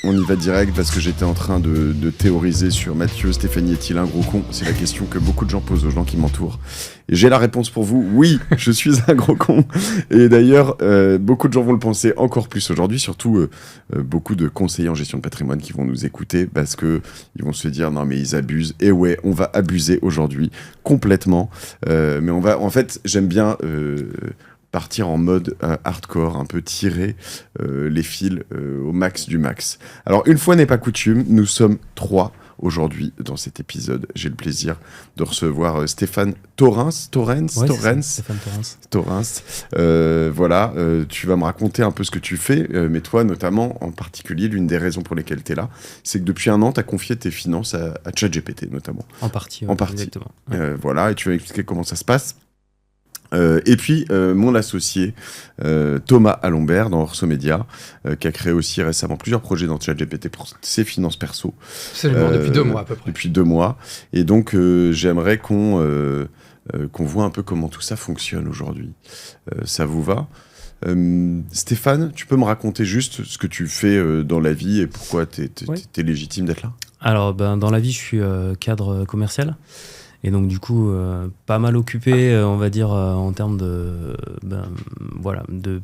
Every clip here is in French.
on y va direct parce que j'étais en train de théoriser sur Mathieu, Stéphanie est-il un gros con ? C'est la question que beaucoup de gens posent aux gens qui m'entourent. Et j'ai la réponse pour vous, oui, je suis un gros con. Et d'ailleurs, beaucoup de gens vont le penser encore plus aujourd'hui, surtout beaucoup de conseillers en gestion de patrimoine qui vont nous écouter parce que ils vont se dire non mais ils abusent. Et ouais, on va abuser aujourd'hui complètement. Mais en fait, j'aime bien partir en mode hardcore, un peu tirer les fils au max du max. Alors, une fois n'est pas coutume, nous sommes 3 aujourd'hui dans cet épisode. J'ai le plaisir de recevoir Stéphane Torrens. Stéphane Torrens. Voilà, tu vas me raconter un peu ce que tu fais, mais toi, notamment, en particulier, l'une des raisons pour lesquelles tu es là, c'est que depuis un an, tu as confié tes finances à ChatGPT, notamment. En partie. Exactement. Voilà, et tu vas expliquer comment ça se passe. Et puis mon associé Thomas Alombert dans Orso Média qui a créé aussi récemment plusieurs projets dans ChatGPT pour ses finances perso. Absolument, depuis 2 mois à peu près. Depuis 2 mois. Et donc j'aimerais qu'on voit un peu comment tout ça fonctionne aujourd'hui. Ça vous va ? Stéphane, tu peux me raconter juste ce que tu fais dans la vie et pourquoi t'es légitime d'être là ? Alors dans la vie je suis cadre commercial. Et donc du coup, pas mal occupé, on va dire, en termes de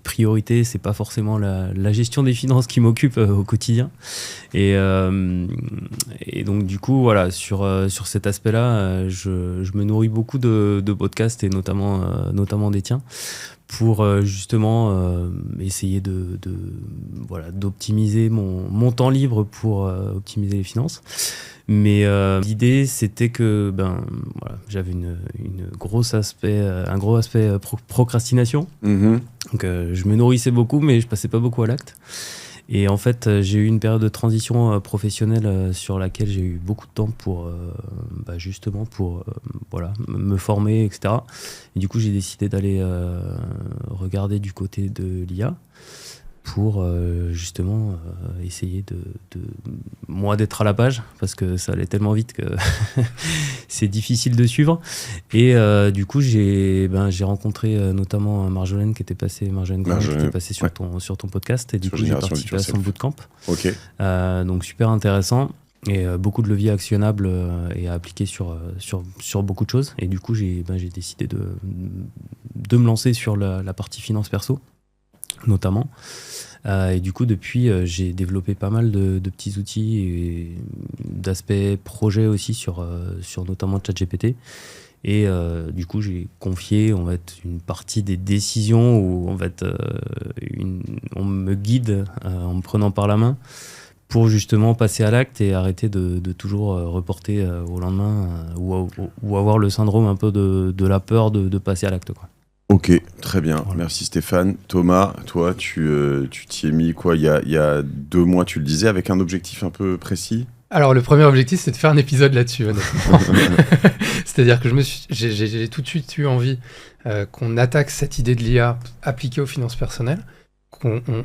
priorité. C'est pas forcément la gestion des finances qui m'occupe au quotidien. Et donc du coup, voilà, sur cet aspect-là, je me nourris beaucoup de podcasts et notamment des tiens, pour justement essayer d'optimiser mon temps libre pour optimiser les finances. Mais l'idée, c'était que j'avais un gros aspect procrastination. Mm-hmm. Donc je me nourrissais beaucoup, mais je passais pas beaucoup à l'acte. Et en fait, j'ai eu une période de transition professionnelle sur laquelle j'ai eu beaucoup de temps pour me former, etc. Et du coup, j'ai décidé d'aller regarder du côté de l'IA pour justement essayer moi d'être à la page, parce que ça allait tellement vite que c'est difficile de suivre. Et du coup j'ai rencontré notamment Marjolaine qui était passée sur ton podcast, et du coup j'ai participé à son bootcamp. Ok. Donc super intéressant et beaucoup de leviers actionnables et à appliquer sur beaucoup de choses. Et du coup j'ai décidé de me lancer sur la partie finance perso notamment. Et du coup, depuis, j'ai développé pas mal de petits outils et d'aspects projets aussi sur notamment ChatGPT. Et du coup, j'ai confié une partie des décisions où on me guide en me prenant par la main pour justement passer à l'acte et arrêter de toujours reporter au lendemain ou avoir le syndrome un peu de la peur de passer à l'acte, quoi. Ok, très bien. Voilà. Merci Stéphane. Thomas, toi, tu t'y es mis quoi il y a 2 mois, tu le disais, avec un objectif un peu précis ? Alors, le premier objectif, c'est de faire un épisode là-dessus, honnêtement. C'est-à-dire que j'ai tout de suite eu envie qu'on attaque cette idée de l'IA appliquée aux finances personnelles.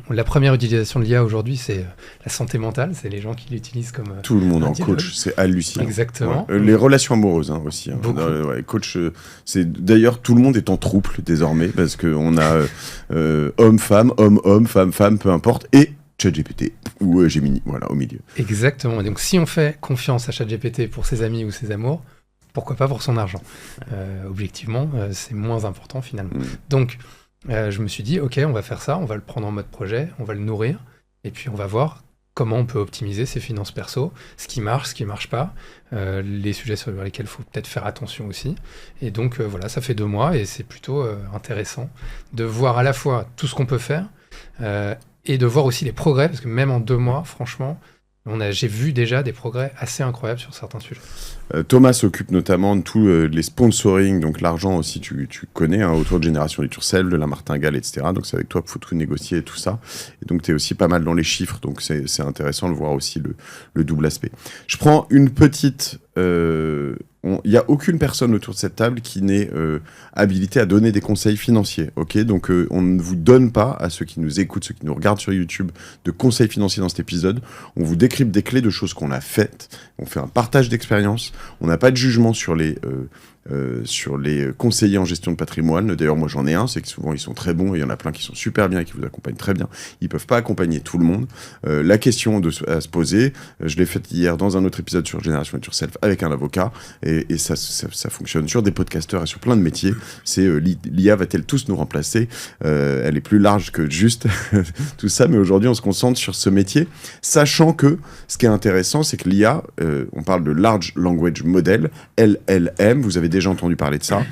La première utilisation de l'IA aujourd'hui, c'est la santé mentale. C'est les gens qui l'utilisent comme tout le monde en coach, c'est hallucinant. Exactement. Ouais. Les relations amoureuses aussi. Coach, c'est d'ailleurs tout le monde est en trouble désormais parce que on a homme-femme, homme-homme, femme-femme, peu importe, et ChatGPT ou Gemini, voilà, au milieu. Exactement. Et donc, si on fait confiance à ChatGPT pour ses amis ou ses amours, pourquoi pas pour son argent ? Objectivement, c'est moins important finalement. Donc, je me suis dit, ok, on va faire ça, on va le prendre en mode projet, on va le nourrir, et puis on va voir comment on peut optimiser ses finances perso, ce qui marche pas, les sujets sur lesquels il faut peut-être faire attention aussi. Et donc voilà, ça fait 2 mois, et c'est plutôt intéressant de voir à la fois tout ce qu'on peut faire, et de voir aussi les progrès, parce que même en 2 mois, franchement, j'ai vu déjà des progrès assez incroyables sur certains sujets. Thomas s'occupe notamment de tous les sponsoring, donc l'argent aussi, tu connais, autour de Génération Litursel, de la Martingale, etc. Donc c'est avec toi qu'il faut tout négocier et tout ça. Et donc tu es aussi pas mal dans les chiffres, donc c'est intéressant de voir aussi le double aspect. Je prends une petite... Il n'y a aucune personne autour de cette table qui n'est habilitée à donner des conseils financiers. Okay, donc on ne vous donne pas, à ceux qui nous écoutent, ceux qui nous regardent sur YouTube, de conseils financiers dans cet épisode. On vous décrypte des clés de choses qu'on a faites. On fait un partage d'expérience. On n'a pas de jugement sur les sur les conseillers en gestion de patrimoine. D'ailleurs, moi j'en ai un, c'est que souvent ils sont très bons, et il y en a plein qui sont super bien et qui vous accompagnent très bien. Ils peuvent pas accompagner tout le monde. La question à se poser, je l'ai faite hier dans un autre épisode sur Génération It Yourself avec un avocat, et ça fonctionne sur des podcasteurs et sur plein de métiers. C'est l'IA va-t-elle tous nous remplacer? Elle est plus large que juste tout ça, mais aujourd'hui on se concentre sur ce métier, sachant que ce qui est intéressant, c'est que l'IA, on parle de Large Language Model, LLM, vous avez déjà entendu parler de ça.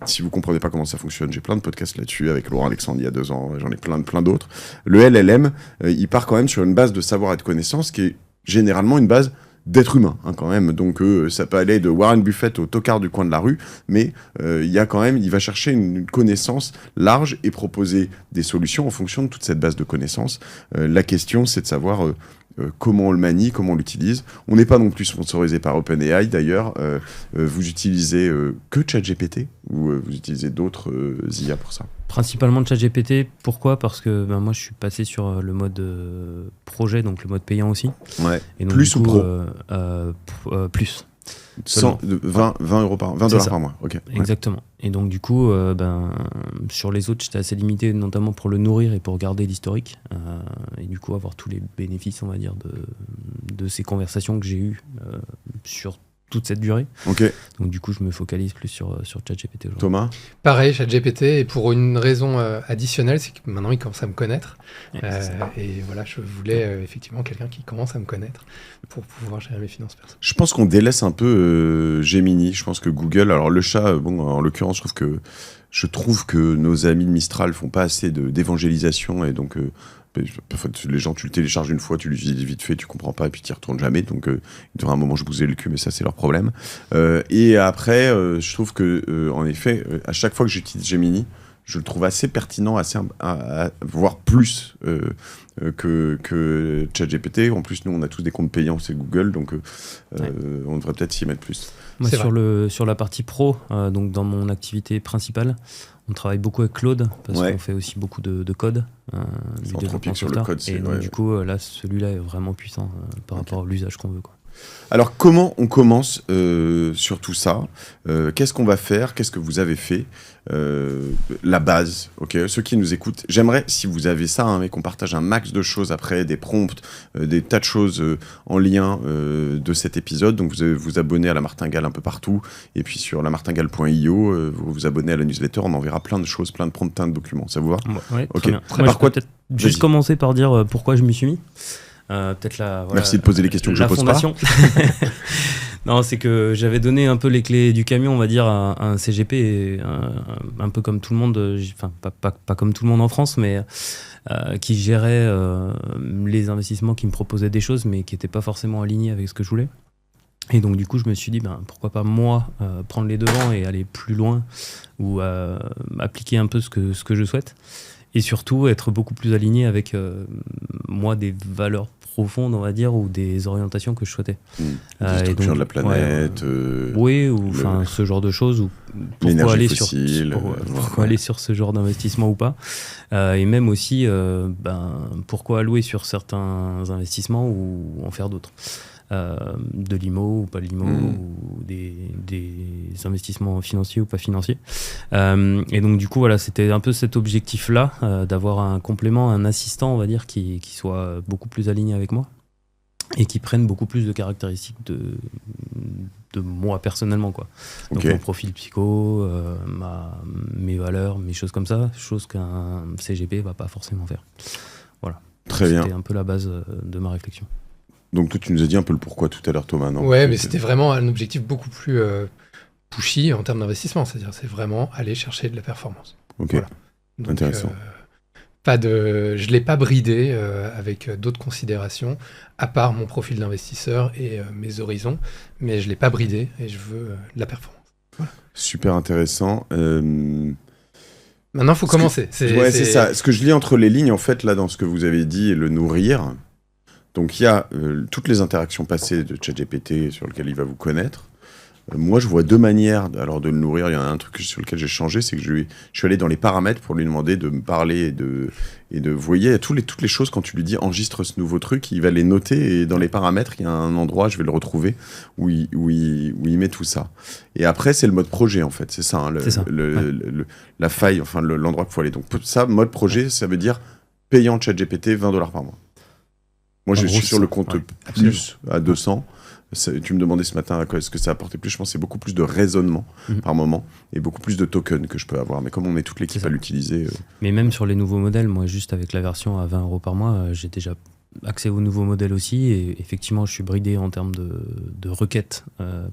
Si vous comprenez pas comment ça fonctionne, j'ai plein de podcasts là-dessus avec Laurent Alexandre il y a 2 ans, j'en ai plein d'autres. Le LLM, il part quand même sur une base de savoir et de connaissances qui est généralement une base d'être humain, quand même. Donc ça peut aller de Warren Buffett au tocard du coin de la rue, mais il va chercher une connaissance large et proposer des solutions en fonction de toute cette base de connaissances. La question, c'est de savoir comment on le manie, comment on l'utilise. On n'est pas non plus sponsorisé par OpenAI, d'ailleurs. Vous utilisez que ChatGPT ou vous utilisez d'autres IA pour ça? Principalement ChatGPT. Pourquoi? Parce que moi, je suis passé sur le mode projet, donc le mode payant aussi. Ouais. Et donc, plus du coup, ou pro? Plus. 20 euros par 20 dollars par mois. Ok. Exactement. Ouais. Et donc du coup, sur les autres, j'étais assez limité, notamment pour le nourrir et pour garder l'historique. Et du coup, avoir tous les bénéfices, on va dire, de ces conversations que j'ai eues sur toute cette durée. Ok. Donc du coup, je me focalise plus sur ChatGPT aujourd'hui. Thomas? Pareil, ChatGPT, et pour une raison additionnelle, c'est que maintenant il commence à me connaître. Et voilà, je voulais effectivement quelqu'un qui commence à me connaître pour pouvoir gérer mes finances personnelles. Je pense qu'on délaisse un peu Gemini. Je pense que Google, alors le chat, en l'occurrence, je trouve que nos amis de Mistral font pas assez d'évangélisation, et donc parfois, les gens, tu le télécharges une fois, tu l'utilises vite fait, tu comprends pas, et puis tu y retournes jamais. Donc, il devrait un moment je bousais le cul, mais ça, c'est leur problème. Et après, je trouve que, en effet, à chaque fois que j'utilise Gemini, je le trouve assez pertinent, voire plus que ChatGPT. En plus, nous, on a tous des comptes payants, c'est Google, donc on devrait peut-être s'y mettre plus. Moi, sur la partie pro, donc dans mon activité principale, on travaille beaucoup avec Claude, parce qu'on fait aussi beaucoup de code. C'est anthropique sur le code. Et donc, du coup, là, celui-là est vraiment puissant par rapport à l'usage qu'on veut, quoi. Alors, comment on commence sur tout ça? Qu'est-ce qu'on va faire? Qu'est-ce que vous avez fait? La base, ok? Ceux qui nous écoutent, j'aimerais, si vous avez ça, mais qu'on partage un max de choses après, des prompts, des tas de choses en lien de cet épisode. Donc, vous abonnez à la Martingale un peu partout. Et puis, sur lamartingale.io, vous vous abonnez à la newsletter. On enverra plein de choses, plein de prompts, plein de documents. Ça vous va? Ouais, ok. Très bien. Moi, je peux peut-être juste commencer par dire pourquoi je m'y suis mis. Peut-être Merci de poser les questions que je pose fondation. pas. Non, c'est que j'avais donné un peu les clés du camion, on va dire, à un CGP, et un peu comme tout le monde, enfin pas comme tout le monde en France, mais qui gérait les investissements, qui me proposait des choses, mais qui n'étaient pas forcément alignés avec ce que je voulais. Et donc du coup, je me suis dit, pourquoi pas moi prendre les devants et aller plus loin, ou appliquer un peu ce que je souhaite. Et surtout, être beaucoup plus aligné avec, moi, des valeurs profondes, on va dire, ou des orientations que je souhaitais. La structure de la planète. Oui, ou ce genre de choses. Ou pourquoi aller fossile, pourquoi aller sur ce genre d'investissement ou pas. Et même aussi, pourquoi allouer sur certains investissements ou en faire d'autres. De l'IMO ou pas de l'IMO, ou des investissements financiers ou pas financiers. Et donc du coup, voilà, c'était un peu cet objectif-là, d'avoir un complément, un assistant, on va dire, qui soit beaucoup plus aligné avec moi et qui prenne beaucoup plus de caractéristiques de moi personnellement, quoi. Donc mon profil psycho, mes valeurs, mes choses comme ça, choses qu'un CGP va pas forcément faire. Voilà. Très bien. C'était un peu la base de ma réflexion. Donc toi, tu nous as dit un peu le pourquoi tout à l'heure, Thomas, non? Ouais, mais c'était vraiment un objectif beaucoup plus pushy en termes d'investissement. C'est-à-dire, c'est vraiment aller chercher de la performance. Ok, voilà. Donc, intéressant. Je ne l'ai pas bridé avec d'autres considérations, à part mon profil d'investisseur et mes horizons, mais je ne l'ai pas bridé et je veux de la performance. Voilà. Super intéressant. Maintenant, il faut commencer. C'est ça. Ce que je lis entre les lignes, en fait, là, dans ce que vous avez dit, le nourrir. Donc, il y a toutes les interactions passées de ChatGPT sur lesquelles il va vous connaître. moi, je vois deux manières alors de le nourrir. Il y a un truc sur lequel j'ai changé, c'est que je suis allé dans les paramètres pour lui demander de me parler et de vous voyez, toutes les choses, quand tu lui dis enregistre ce nouveau truc, il va les noter et dans les paramètres, il y a un endroit, je vais le retrouver, où il met tout ça. Et après, c'est le mode projet, en fait. C'est ça, hein, la faille, enfin, l'endroit qu'il faut aller. Donc, ça, mode projet, ça veut dire payant ChatGPT $20 par mois. Moi, je suis sur le compte plus à 200. Tu me demandais ce matin à quoi est-ce que ça apportait plus. Je pense que c'est beaucoup plus de raisonnement par moment et beaucoup plus de tokens que je peux avoir. Mais comme on est toute l'équipe à l'utiliser. Mais même sur les nouveaux modèles, moi, juste avec la version à €20 par mois, j'ai déjà accès aux nouveaux modèles aussi. Et effectivement, je suis bridé en termes de requêtes,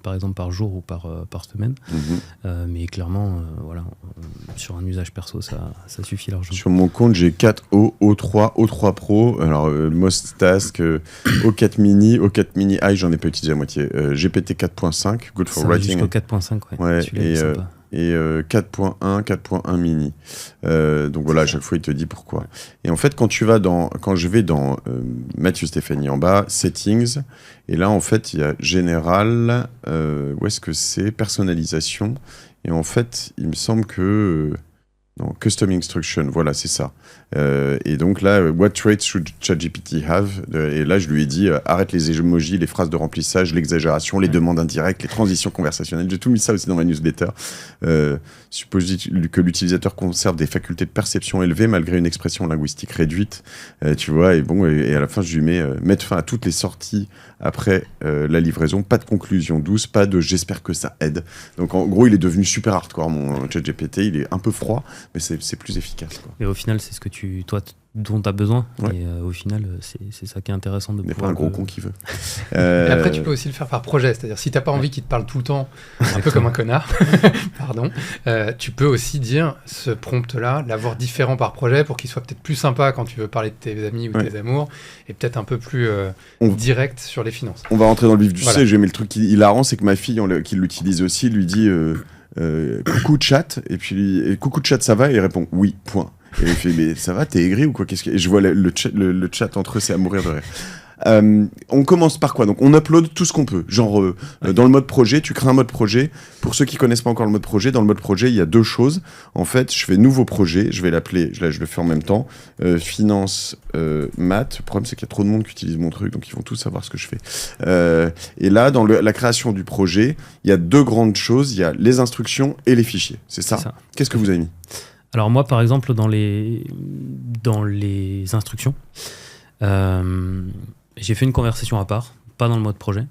par exemple par jour ou par semaine. Mais clairement, voilà, sur un usage perso, ça suffit largement. Sur mon compte, j'ai 4O, O3, O3 Pro, alors Most Task, O4 Mini, O4 Mini i, j'en ai pas utilisé à moitié, GPT 4.5, Good for Writing. Jusqu'au 4.5, ouais. Et 4.1, 4.1 mini. Donc voilà, à chaque fois, il te dit pourquoi. Ouais. Et en fait, quand je vais dans Mathieu Stéphanie en bas, Settings, et là, en fait, il y a Général, où est-ce que c'est personnalisation. Et en fait, il me semble que... non, Custom Instruction, voilà, c'est ça. Et donc là, what traits should ChatGPT have? Et là, je lui ai dit, arrête les emojis, les phrases de remplissage, l'exagération, les demandes indirectes, les transitions conversationnelles. J'ai tout mis ça aussi dans ma newsletter. Suppose que l'utilisateur conserve des facultés de perception élevées malgré une expression linguistique réduite. Tu vois, et à la fin, je lui mets mettre fin à toutes les sorties après la livraison. Pas de conclusion douce, pas de j'espère que ça aide. Donc en gros, il est devenu super hardcore, mon ChatGPT. Il est un peu froid, mais c'est plus efficace, quoi. Et au final, c'est ce que dont tu as besoin. Ouais. Et au final, c'est ça qui est intéressant de pouvoir... pas un gros con qui veut. Et après, tu peux aussi le faire par projet. C'est-à-dire, si tu n'as pas envie qu'il te parle tout le temps, un peu comme un connard, pardon, tu peux aussi dire ce prompt-là, l'avoir différent par projet pour qu'il soit peut-être plus sympa quand tu veux parler de tes amis ou tes amours, et peut-être un peu plus direct sur les finances. On va rentrer dans le vif du sujet. J'ai aimé le truc hilarant, c'est que ma fille, qui l'utilise aussi, lui dit coucou chat, et puis coucou chat, ça va? Et il répond oui, point. Et il fait mais ça va, t'es aigri ou quoi? Et je vois le chat entre eux, c'est à mourir de rire. On commence par quoi? Donc on upload tout ce qu'on peut. Genre dans le mode projet, tu crées un mode projet. Pour ceux qui connaissent pas encore le mode projet, dans le mode projet, il y a deux choses. En fait, je fais nouveau projet, je vais l'appeler, là je le fais en même temps, finance maths. Le problème c'est qu'il y a trop de monde qui utilise mon truc, donc ils vont tous savoir ce que je fais. Et là, dans la création du projet, il y a deux grandes choses. Il y a les instructions et les fichiers. C'est ça. Qu'est-ce que vous avez mis? Alors moi, par exemple, dans les instructions, j'ai fait une conversation à part, pas dans le mode projet,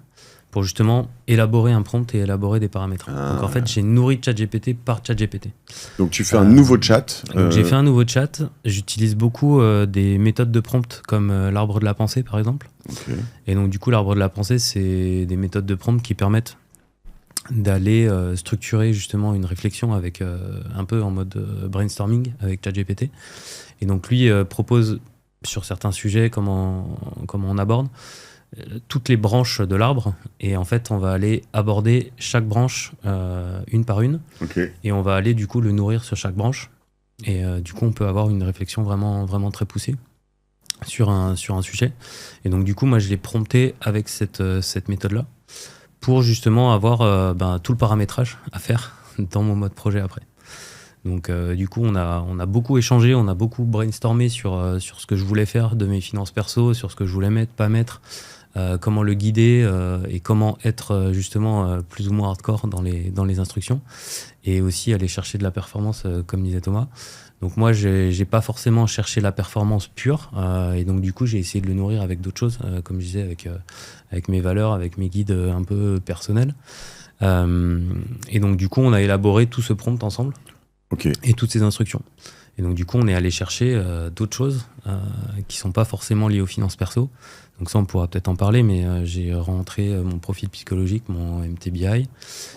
pour justement élaborer un prompt et élaborer des paramètres. Donc en fait, j'ai nourri ChatGPT par ChatGPT. Donc tu fais un nouveau chat. Donc j'ai fait un nouveau chat. J'utilise beaucoup des méthodes de prompt comme l'arbre de la pensée, par exemple. Okay. Et donc du coup, l'arbre de la pensée, c'est des méthodes de prompt qui permettent d'aller structurer justement une réflexion avec un peu en mode brainstorming avec ChatGPT. Et donc lui propose sur certains sujets comment on aborde toutes les branches de l'arbre, et en fait on va aller aborder chaque branche une par une. Okay. Et on va aller du coup le nourrir sur chaque branche, et du coup on peut avoir une réflexion vraiment, vraiment très poussée sur un sujet. Et donc du coup moi je l'ai prompté avec cette méthode-là pour justement avoir tout le paramétrage à faire dans mon mode projet après. Donc du coup, on a beaucoup échangé, on a beaucoup brainstormé sur ce que je voulais faire de mes finances perso, sur ce que je voulais mettre, pas mettre, comment le guider et comment être justement plus ou moins hardcore dans les instructions, et aussi aller chercher de la performance, comme disait Thomas. Donc moi, j'ai pas forcément cherché la performance pure, et donc du coup, j'ai essayé de le nourrir avec d'autres choses, comme je disais, avec mes valeurs, avec mes guides un peu personnels. Et donc du coup, on a élaboré tout ce prompt ensemble. Okay. Et toutes ces instructions. Et donc du coup, on est allé chercher d'autres choses qui sont pas forcément liées aux finances perso. Donc ça, on pourra peut-être en parler, mais j'ai rentré mon profil psychologique, mon MBTI.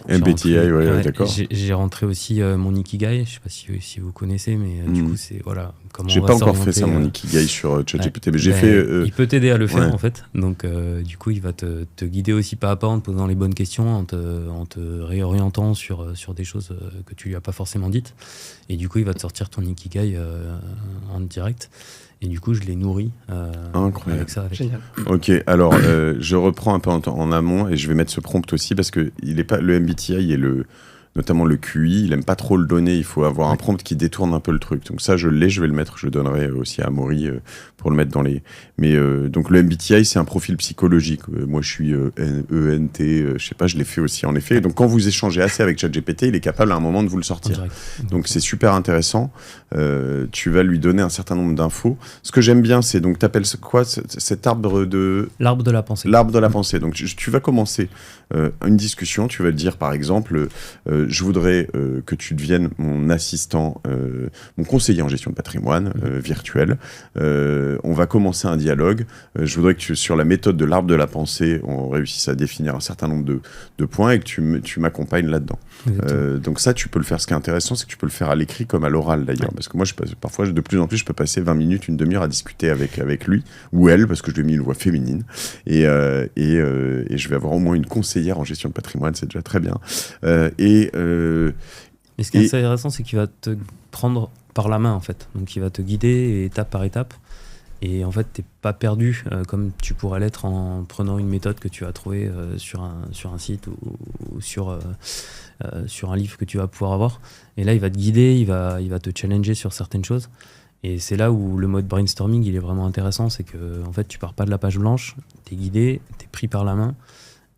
MBTI, ouais, d'accord. J'ai rentré aussi mon Ikigai. Je sais pas si vous connaissez, mais du coup, c'est voilà comment. J'ai pas encore fait ça, mon Ikigai sur ChatGPT, mais j'ai fait. Il peut t'aider à le faire en fait. Donc du coup, il va te guider aussi pas à pas en te posant les bonnes questions, en te réorientant sur des choses que tu lui as pas forcément dites. Et du coup, il va te sortir ton Ikigai en direct. Et du coup, je les nourris Incroyable. avec ça. Génial. Ok, alors je reprends un peu en amont et je vais mettre ce prompt aussi parce que il est pas, le MBTI et notamment le QI, il aime pas trop le donner, il faut avoir un prompt qui détourne un peu le truc. Donc ça, je vais le mettre, je le donnerai aussi à Amaury pour le mettre dans les... Mais donc le MBTI, c'est un profil psychologique. Moi, je suis ENT, je sais pas, je l'ai fait aussi en effet. Donc quand vous échangez assez avec ChatGPT, il est capable à un moment de vous le sortir. Donc c'est super intéressant. Tu vas lui donner un certain nombre d'infos. Ce que j'aime bien, c'est donc t'appelles quoi cet arbre de... L'arbre de la pensée. L'arbre de la pensée. Donc tu vas commencer une discussion, tu vas dire par exemple... je voudrais que tu deviennes mon assistant, mon conseiller en gestion de patrimoine virtuel. On va commencer un dialogue. Je voudrais que sur la méthode de l'arbre de la pensée, on réussisse à définir un certain nombre de points et que tu m'accompagnes là-dedans. Donc ça, tu peux le faire. Ce qui est intéressant, c'est que tu peux le faire à l'écrit comme à l'oral d'ailleurs. Parce que moi, parfois, de plus en plus, je peux passer 20 minutes, une demi-heure à discuter avec lui ou elle, parce que je lui ai mis une voix féminine. Et je vais avoir au moins une conseillère en gestion de patrimoine, c'est déjà très bien. Et ce qui est intéressant, c'est qu'il va te prendre par la main, en fait. Donc, il va te guider étape par étape. Et en fait, t'es pas perdu comme tu pourrais l'être en prenant une méthode que tu vas trouver sur un site ou sur un livre que tu vas pouvoir avoir. Et là, il va te guider, il va te challenger sur certaines choses. Et c'est là où le mode brainstorming, il est vraiment intéressant. C'est que en fait, tu pars pas de la page blanche, t'es guidé, t'es pris par la main.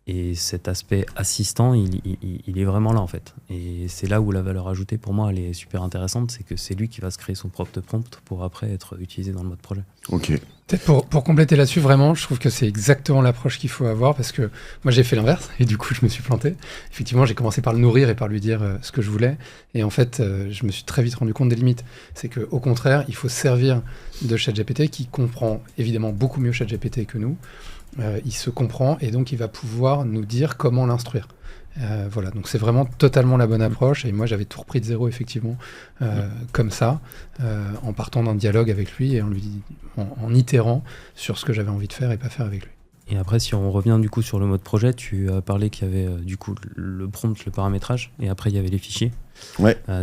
Et cet aspect assistant, il est vraiment là en fait. Et c'est là où la valeur ajoutée pour moi, elle est super intéressante, c'est que c'est lui qui va se créer son propre prompt pour après être utilisé dans le mode projet. Ok. Peut-être pour compléter là-dessus, vraiment, je trouve que c'est exactement l'approche qu'il faut avoir parce que moi j'ai fait l'inverse et du coup je me suis planté. Effectivement, j'ai commencé par le nourrir et par lui dire ce que je voulais. Et en fait, je me suis très vite rendu compte des limites. C'est qu'au contraire, il faut servir de ChatGPT qui comprend évidemment beaucoup mieux ChatGPT que nous. Il se comprend et donc il va pouvoir nous dire comment l'instruire. Voilà, donc c'est vraiment totalement la bonne approche et moi j'avais tout repris de zéro effectivement comme ça, en partant d'un dialogue avec lui et en itérant sur ce que j'avais envie de faire et pas faire avec lui. Et après, si on revient du coup sur le mode projet, tu as parlé qu'il y avait du coup le prompt, le paramétrage, et après il y avait les fichiers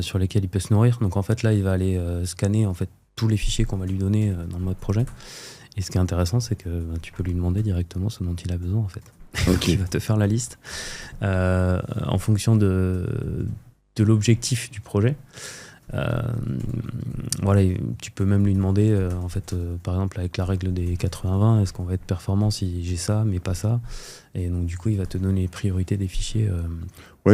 sur lesquels il peut se nourrir. Donc en fait là, il va aller scanner en fait tous les fichiers qu'on va lui donner dans le mode projet. Et ce qui est intéressant, c'est que tu peux lui demander directement ce dont il a besoin en fait. Okay. Il va te faire la liste en fonction de l'objectif du projet. Voilà, tu peux même lui demander en fait, par exemple avec la règle des 80-20, est-ce qu'on va être performant si j'ai ça mais pas ça, et donc du coup il va te donner les priorités des fichiers,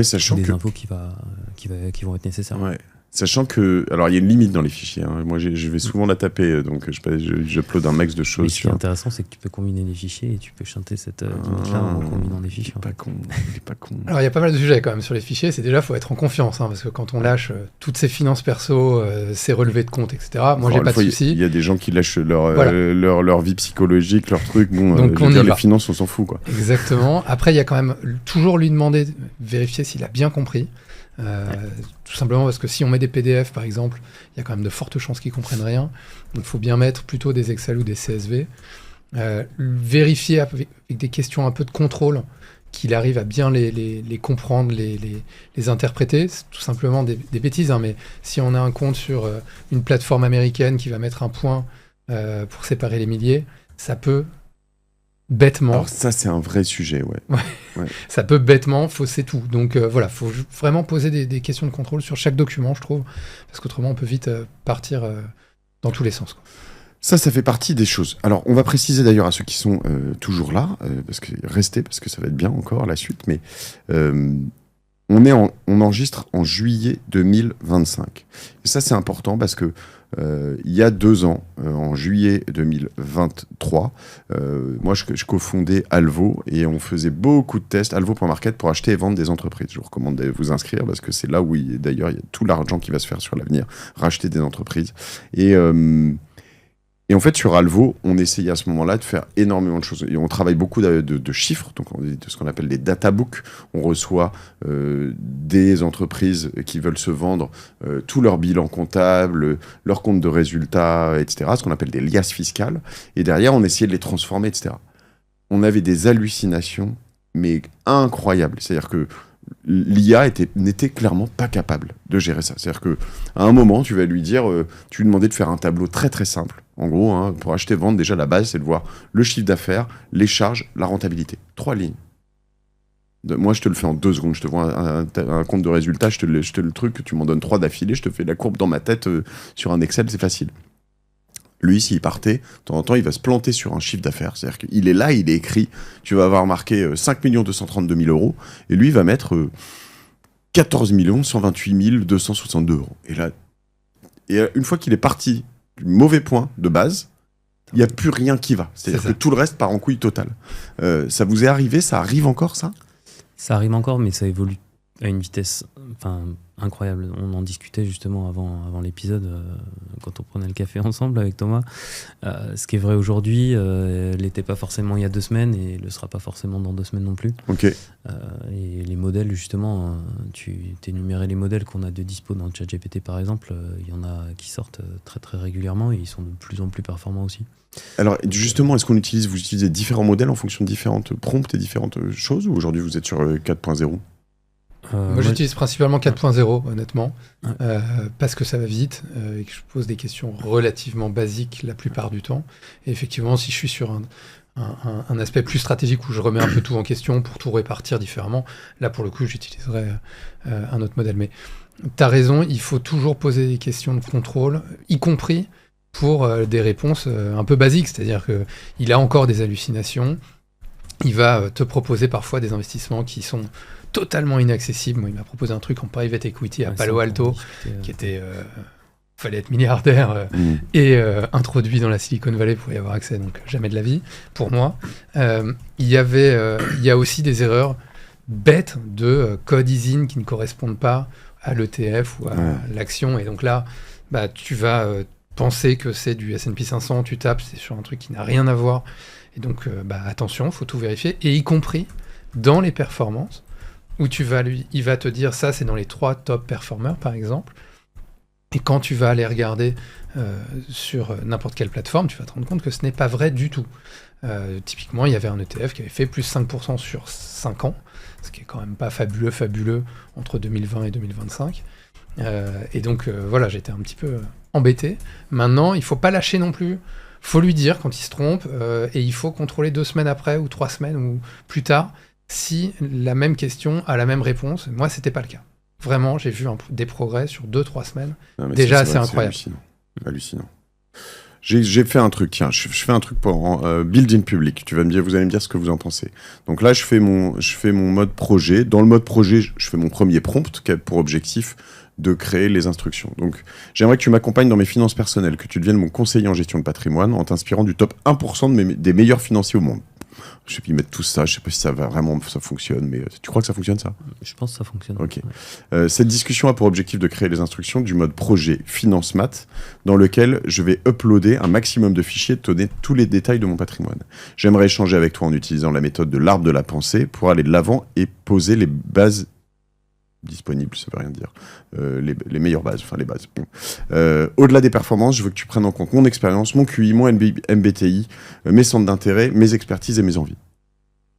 sachant des infos qui vont être nécessaires. Ouais. Sachant que, alors il y a une limite dans les fichiers. Hein. Moi, je vais souvent la taper, donc j'upload un max de choses. Mais ce qui est intéressant, c'est que tu peux combiner des fichiers et tu peux chanter cette limite-là en combinant des fichiers. Il est pas con. Alors il y a pas mal de sujets quand même sur les fichiers. C'est déjà, faut être en confiance, hein, parce que quand on lâche toutes ses finances perso, ses relevés de compte, etc. Moi, j'ai pas de souci. Il y a des gens qui lâchent leur vie psychologique, leur truc. Bon, donc les finances, on s'en fout, quoi. Exactement. Après, il y a quand même toujours lui demander, vérifier s'il a bien compris. Tout simplement parce que si on met des PDF par exemple, il y a quand même de fortes chances qu'ils comprennent rien, donc il faut bien mettre plutôt des Excel ou des CSV, vérifier avec des questions un peu de contrôle qu'il arrive à bien les comprendre, les interpréter. C'est tout simplement des bêtises, hein, mais si on a un compte sur une plateforme américaine qui va mettre un point pour séparer les milliers, ça peut bêtement... Alors ça, c'est un vrai sujet, ouais. Ça peut bêtement fausser tout. Donc voilà, faut vraiment poser des questions de contrôle sur chaque document, je trouve, parce qu'autrement, on peut vite partir dans tous les sens, quoi. Ça fait partie des choses. Alors, on va préciser d'ailleurs à ceux qui sont toujours là, parce que ça va être bien encore la suite, mais on enregistre en juillet 2025. Et ça, c'est important parce que il y a 2 ans, en juillet 2023, moi je cofondais Alvo et on faisait beaucoup de tests, Alvo.market, pour acheter et vendre des entreprises. Je vous recommande de vous inscrire parce que c'est là où d'ailleurs il y a tout l'argent qui va se faire sur l'avenir, racheter des entreprises. Et en fait, sur Alvo, on essayait à ce moment-là de faire énormément de choses. Et on travaille beaucoup de chiffres, donc de ce qu'on appelle des data books. On reçoit des entreprises qui veulent se vendre tout leur bilan comptable, leur compte de résultats, etc., ce qu'on appelle des liasses fiscales. Et derrière, on essayait de les transformer, etc. On avait des hallucinations, mais incroyables. C'est-à-dire que l'IA n'était clairement pas capable de gérer ça. C'est-à-dire qu'à un moment, tu vas lui dire, tu lui demandais de faire un tableau très très simple. En gros, hein, pour acheter, vendre, déjà la base, c'est de voir le chiffre d'affaires, les charges, la rentabilité. 3 lignes. Moi, je te le fais en 2 secondes. Je te vois un compte de résultats, je te le truc, tu m'en donnes 3 d'affilée, je te fais la courbe dans ma tête sur un Excel, c'est facile. Lui, s'il partait, de temps en temps, il va se planter sur un chiffre d'affaires. C'est-à-dire qu'il est là, il est écrit, tu vas avoir marqué 5 232 000 euros, et lui, il va mettre 14 128 262 euros. Et là, une fois qu'il est parti du mauvais point de base, il n'y a plus rien qui va. C'est-à-dire que tout le reste part en couille totale. Ça vous est arrivé? Ça arrive encore, ça? Ça arrive encore, mais ça évolue à une vitesse incroyable. On en discutait justement avant l'épisode, quand on prenait le café ensemble avec Thomas. Ce qui est vrai aujourd'hui l'était pas forcément il y a 2 semaines et le sera pas forcément dans 2 semaines non plus. Ok. Et les modèles, justement, tu énuméré les modèles qu'on a de dispo dans ChatGPT par exemple, il y en a qui sortent très très régulièrement et ils sont de plus en plus performants aussi. Alors justement, vous utilisez différents modèles en fonction de différentes prompts et différentes choses, ou aujourd'hui vous êtes sur 4.0? Moi, j'utilise principalement 4.0, honnêtement, parce que ça va vite et que je pose des questions relativement basiques la plupart du temps. Et effectivement, si je suis sur un aspect plus stratégique où je remets un peu tout en question pour tout répartir différemment, là, pour le coup, j'utiliserai un autre modèle. Mais tu as raison, il faut toujours poser des questions de contrôle, y compris pour des réponses un peu basiques. C'est-à-dire qu'il a encore des hallucinations, il va te proposer parfois des investissements qui sont totalement inaccessible. Moi, il m'a proposé un truc en private equity à Palo Alto, qui était... fallait être milliardaire et introduit dans la Silicon Valley pour y avoir accès, donc jamais de la vie, pour moi. Il y a aussi des erreurs bêtes de code easing qui ne correspondent pas à l'ETF ou à l'action, et donc là, tu vas penser que c'est du S&P 500, tu tapes, c'est sur un truc qui n'a rien à voir, et donc attention, il faut tout vérifier, et y compris dans les performances, où il va te dire ça, c'est dans les 3 top performers, par exemple. Et quand tu vas aller regarder sur n'importe quelle plateforme, tu vas te rendre compte que ce n'est pas vrai du tout. Typiquement, il y avait un ETF qui avait fait plus 5% sur 5 ans, ce qui est quand même pas fabuleux entre 2020 et 2025. Et donc, voilà, j'étais un petit peu embêté. Maintenant, il faut pas lâcher non plus. Faut lui dire quand il se trompe, et il faut contrôler 2 semaines après, ou 3 semaines, ou plus tard, si la même question a la même réponse. Moi, c'était pas le cas. Vraiment, j'ai vu des progrès sur 2-3 semaines. Déjà, c'est incroyable. Hallucinant. J'ai fait un truc, tiens, je fais un truc pour building public. Vous allez me dire ce que vous en pensez. Donc là, je fais mon mode projet. Dans le mode projet, je fais mon premier prompt qui a pour objectif de créer les instructions. Donc, j'aimerais que tu m'accompagnes dans mes finances personnelles, que tu deviennes mon conseiller en gestion de patrimoine en t'inspirant du top 1% des meilleurs financiers au monde. Je sais pas, ils mettent tout ça, je sais pas si ça fonctionne, mais tu crois que ça fonctionne, ça? Je pense que ça fonctionne. Ok. Cette discussion a pour objectif de créer les instructions du mode projet Finance Math, dans lequel je vais uploader un maximum de fichiers et te donner tous les détails de mon patrimoine. J'aimerais échanger avec toi en utilisant la méthode de l'arbre de la pensée pour aller de l'avant et poser les bases disponibles, ça veut rien dire, les meilleures bases, enfin les bases. Bon. Au-delà des performances, je veux que tu prennes en compte mon expérience, mon QI, mon MBTI, mes centres d'intérêt, mes expertises et mes envies.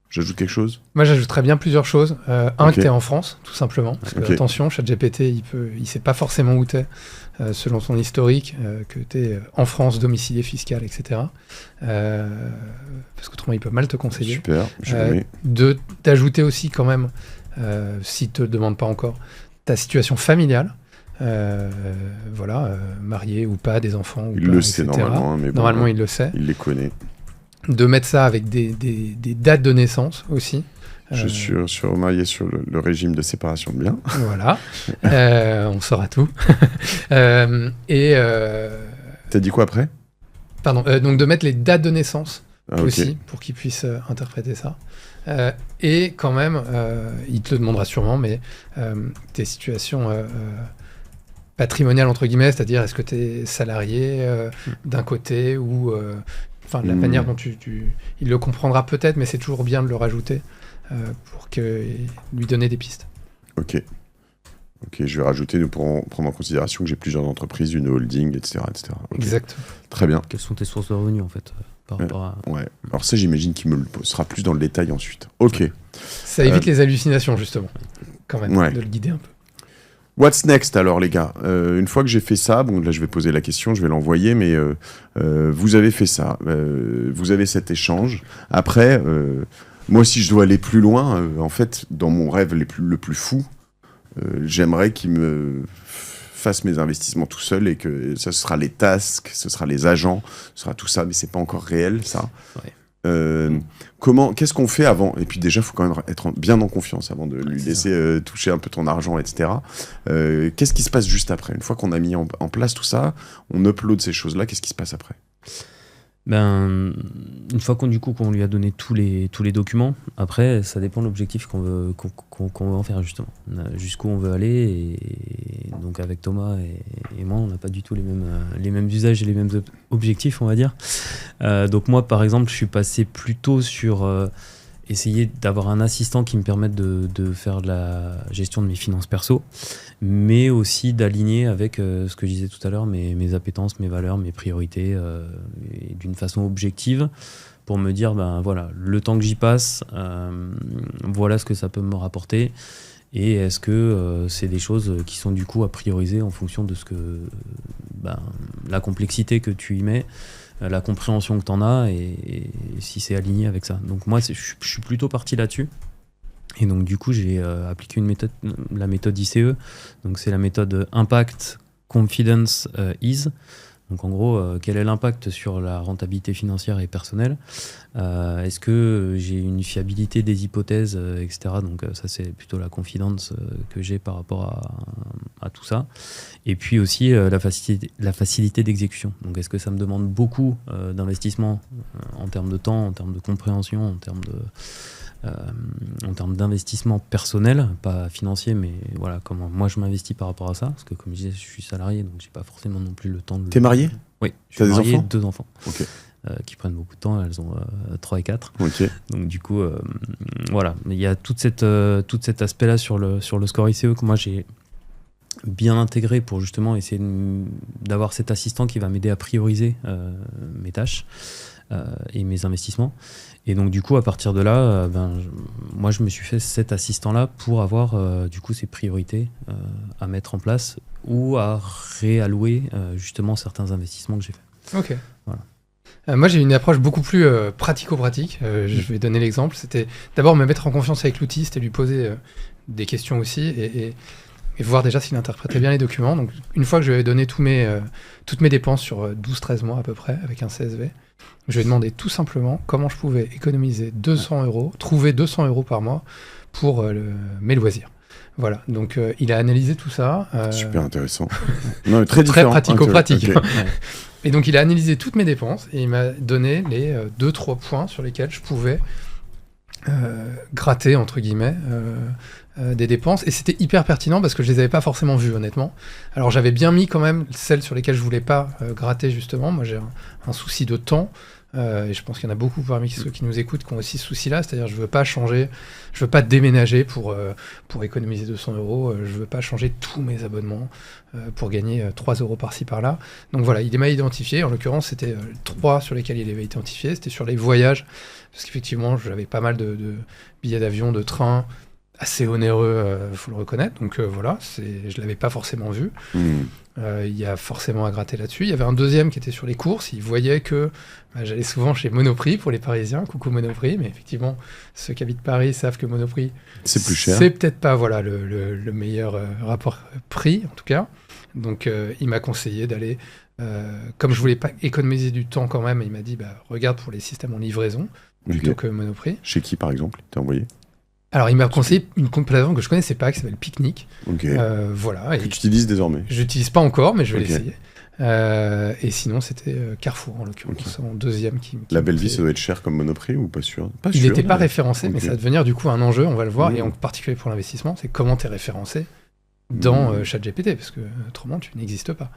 J'ajoute quelque chose? Moi, j'ajouterais bien plusieurs choses. Que tu es en France, tout simplement. Parce que, attention, ChatGPT, il sait pas forcément où tu es, selon son historique, que tu es en France, domicilié fiscal, etc. Parce qu'autrement, il peut mal te conseiller. Super, d'ajouter aussi quand même, s'il te demande pas encore, ta situation familiale. Marié ou pas, des enfants ou il pas, le etc. sait normalement, hein, mais bon, normalement il le sait. Il les connaît. De mettre ça avec des dates de naissance aussi. Je suis marié sur le régime de séparation de biens. Voilà, on saura tout. T'as dit quoi après? Pardon, donc de mettre les dates de naissance aussi, okay, pour qu'ils puissent interpréter ça. Et quand même, il te le demandera sûrement, mais tes situations patrimoniales, entre guillemets, c'est-à-dire est-ce que tu es salarié d'un côté ou... la manière dont il le comprendra peut-être, mais c'est toujours bien de le rajouter pour lui donner des pistes. Ok, je vais rajouter, nous pourrons prendre en considération que j'ai plusieurs entreprises, une holding, etc. Okay. Exact. Très bien. Quelles sont tes sources de revenus, en fait, par rapport à... Ouais, alors ça, j'imagine qu'il me le posera plus dans le détail ensuite. Ok. Ça évite les hallucinations, justement. quand même, Ouais. de le guider un peu. What's next alors les gars? Une fois que j'ai fait ça, bon là je vais poser la question, je vais l'envoyer, mais vous avez fait ça, vous avez cet échange. Après, moi si je dois aller plus loin, en fait dans mon rêve le plus fou, j'aimerais qu'il me fasse mes investissements tout seul et que ça sera les tasks, ce sera les agents, ce sera tout ça, mais c'est pas encore réel ça. Ouais. Qu'est-ce qu'on fait avant? Et puis déjà, il faut quand même être bien en confiance avant de lui laisser toucher un peu ton argent, etc. Qu'est-ce qui se passe juste après? Une fois qu'on a mis en place tout ça, on upload ces choses-là, qu'est-ce qui se passe après? Ben, une fois qu'on lui a donné tous les documents, après ça dépend de l'objectif qu'on veut en faire justement, jusqu'où on veut aller, et donc avec Thomas et moi on n'a pas du tout les mêmes usages et les mêmes objectifs, on va dire. Donc moi par exemple je suis passé plutôt sur essayer d'avoir un assistant qui me permette de faire de la gestion de mes finances perso, mais aussi d'aligner avec ce que je disais tout à l'heure, mes appétences, mes valeurs, mes priorités, et d'une façon objective, pour me dire, ben voilà, le temps que j'y passe, voilà ce que ça peut me rapporter, et est-ce que c'est des choses qui sont du coup à prioriser en fonction de ce que, la complexité que tu y mets, la compréhension que tu en as, et si c'est aligné avec ça. Donc moi, je suis plutôt parti là-dessus. Et donc du coup, j'ai appliqué la méthode ICE. Donc c'est la méthode Impact, Confidence, Ease. Donc en gros, quel est l'impact sur la rentabilité financière et personnelle? Est-ce que j'ai une fiabilité des hypothèses, etc. Donc ça, c'est plutôt la confidence que j'ai par rapport à tout ça. Et puis aussi la facilité d'exécution. Donc est-ce que ça me demande beaucoup d'investissement en termes de temps, en termes de compréhension, en termes d'investissement personnel, pas financier, mais voilà, comment moi je m'investis par rapport à ça, parce que comme je disais, je suis salarié, donc j'ai pas forcément non plus le temps de... T'es marié? Oui, je T'as suis des marié, enfants? 2 enfants. Ok. Qui prennent beaucoup de temps, elles ont 3 et 4. Ok. Donc du coup, voilà, il y a tout cet aspect-là sur le score ICE que moi j'ai bien intégré pour justement essayer d'avoir cet assistant qui va m'aider à prioriser mes tâches et mes investissements. Et donc du coup, à partir de là, moi je me suis fait cet assistant-là pour avoir du coup ces priorités à mettre en place ou à réallouer justement certains investissements que j'ai fait. Ok. Voilà. Moi, j'ai une approche beaucoup plus pratico-pratique. Je vais donner l'exemple. C'était d'abord me mettre en confiance avec l'outil, c'était lui poser des questions aussi et voir déjà s'il interprétait bien les documents. Donc, une fois que je lui avais donné toutes mes dépenses sur 12-13 mois à peu près, avec un CSV, je lui ai demandé tout simplement comment je pouvais économiser 200 €, trouver 200 € par mois pour mes loisirs. Voilà, donc il a analysé tout ça. Super intéressant. Non, mais très différent. Très pratico-pratique. Ok. Et donc il a analysé toutes mes dépenses et il m'a donné les 2-3 points sur lesquels je pouvais gratter, entre guillemets, des dépenses. Et c'était hyper pertinent parce que je les avais pas forcément vues, honnêtement. Alors j'avais bien mis quand même celles sur lesquelles je voulais pas gratter, justement. Moi j'ai un souci de temps. Et je pense qu'il y en a beaucoup parmi ceux qui nous écoutent qui ont aussi ce souci-là, c'est-à-dire je veux pas changer, je veux pas déménager pour économiser 200 €, je veux pas changer tous mes abonnements pour gagner 3 € par-ci par-là. Donc voilà, il m'a identifié, en l'occurrence c'était 3 sur lesquels il avait identifié, c'était sur les voyages, parce qu'effectivement j'avais pas mal de billets d'avion, de train, assez onéreux, faut le reconnaître, donc voilà, je l'avais pas forcément vu. Il y a forcément à gratter là-dessus. Il y avait un deuxième qui était sur les courses. Il voyait que j'allais souvent chez Monoprix pour les Parisiens. Coucou Monoprix, mais effectivement, ceux qui habitent Paris savent que Monoprix, c'est plus cher. C'est peut-être pas voilà, le meilleur rapport prix, en tout cas. Donc il m'a conseillé d'aller, comme je voulais pas économiser du temps quand même, il m'a dit regarde pour les systèmes en livraison plutôt que Monoprix. Chez qui par exemple t'as envoyé? Alors, il m'a conseillé une plateforme que je connaissais pas, qui s'appelle Picnic. Ok. Voilà. Que tu utilises désormais? Je l'utilise pas encore, mais je vais l'essayer. Et sinon, c'était Carrefour, en l'occurrence, en deuxième. La belle vie, ça doit être cher comme Monoprix ou pas sûr? Il n'était pas référencé, mais ça va devenir du coup un enjeu, on va le voir, et en Mmh. particulier pour l'investissement, c'est comment tu es référencé dans ChatGPT, parce que autrement, tu n'existes pas.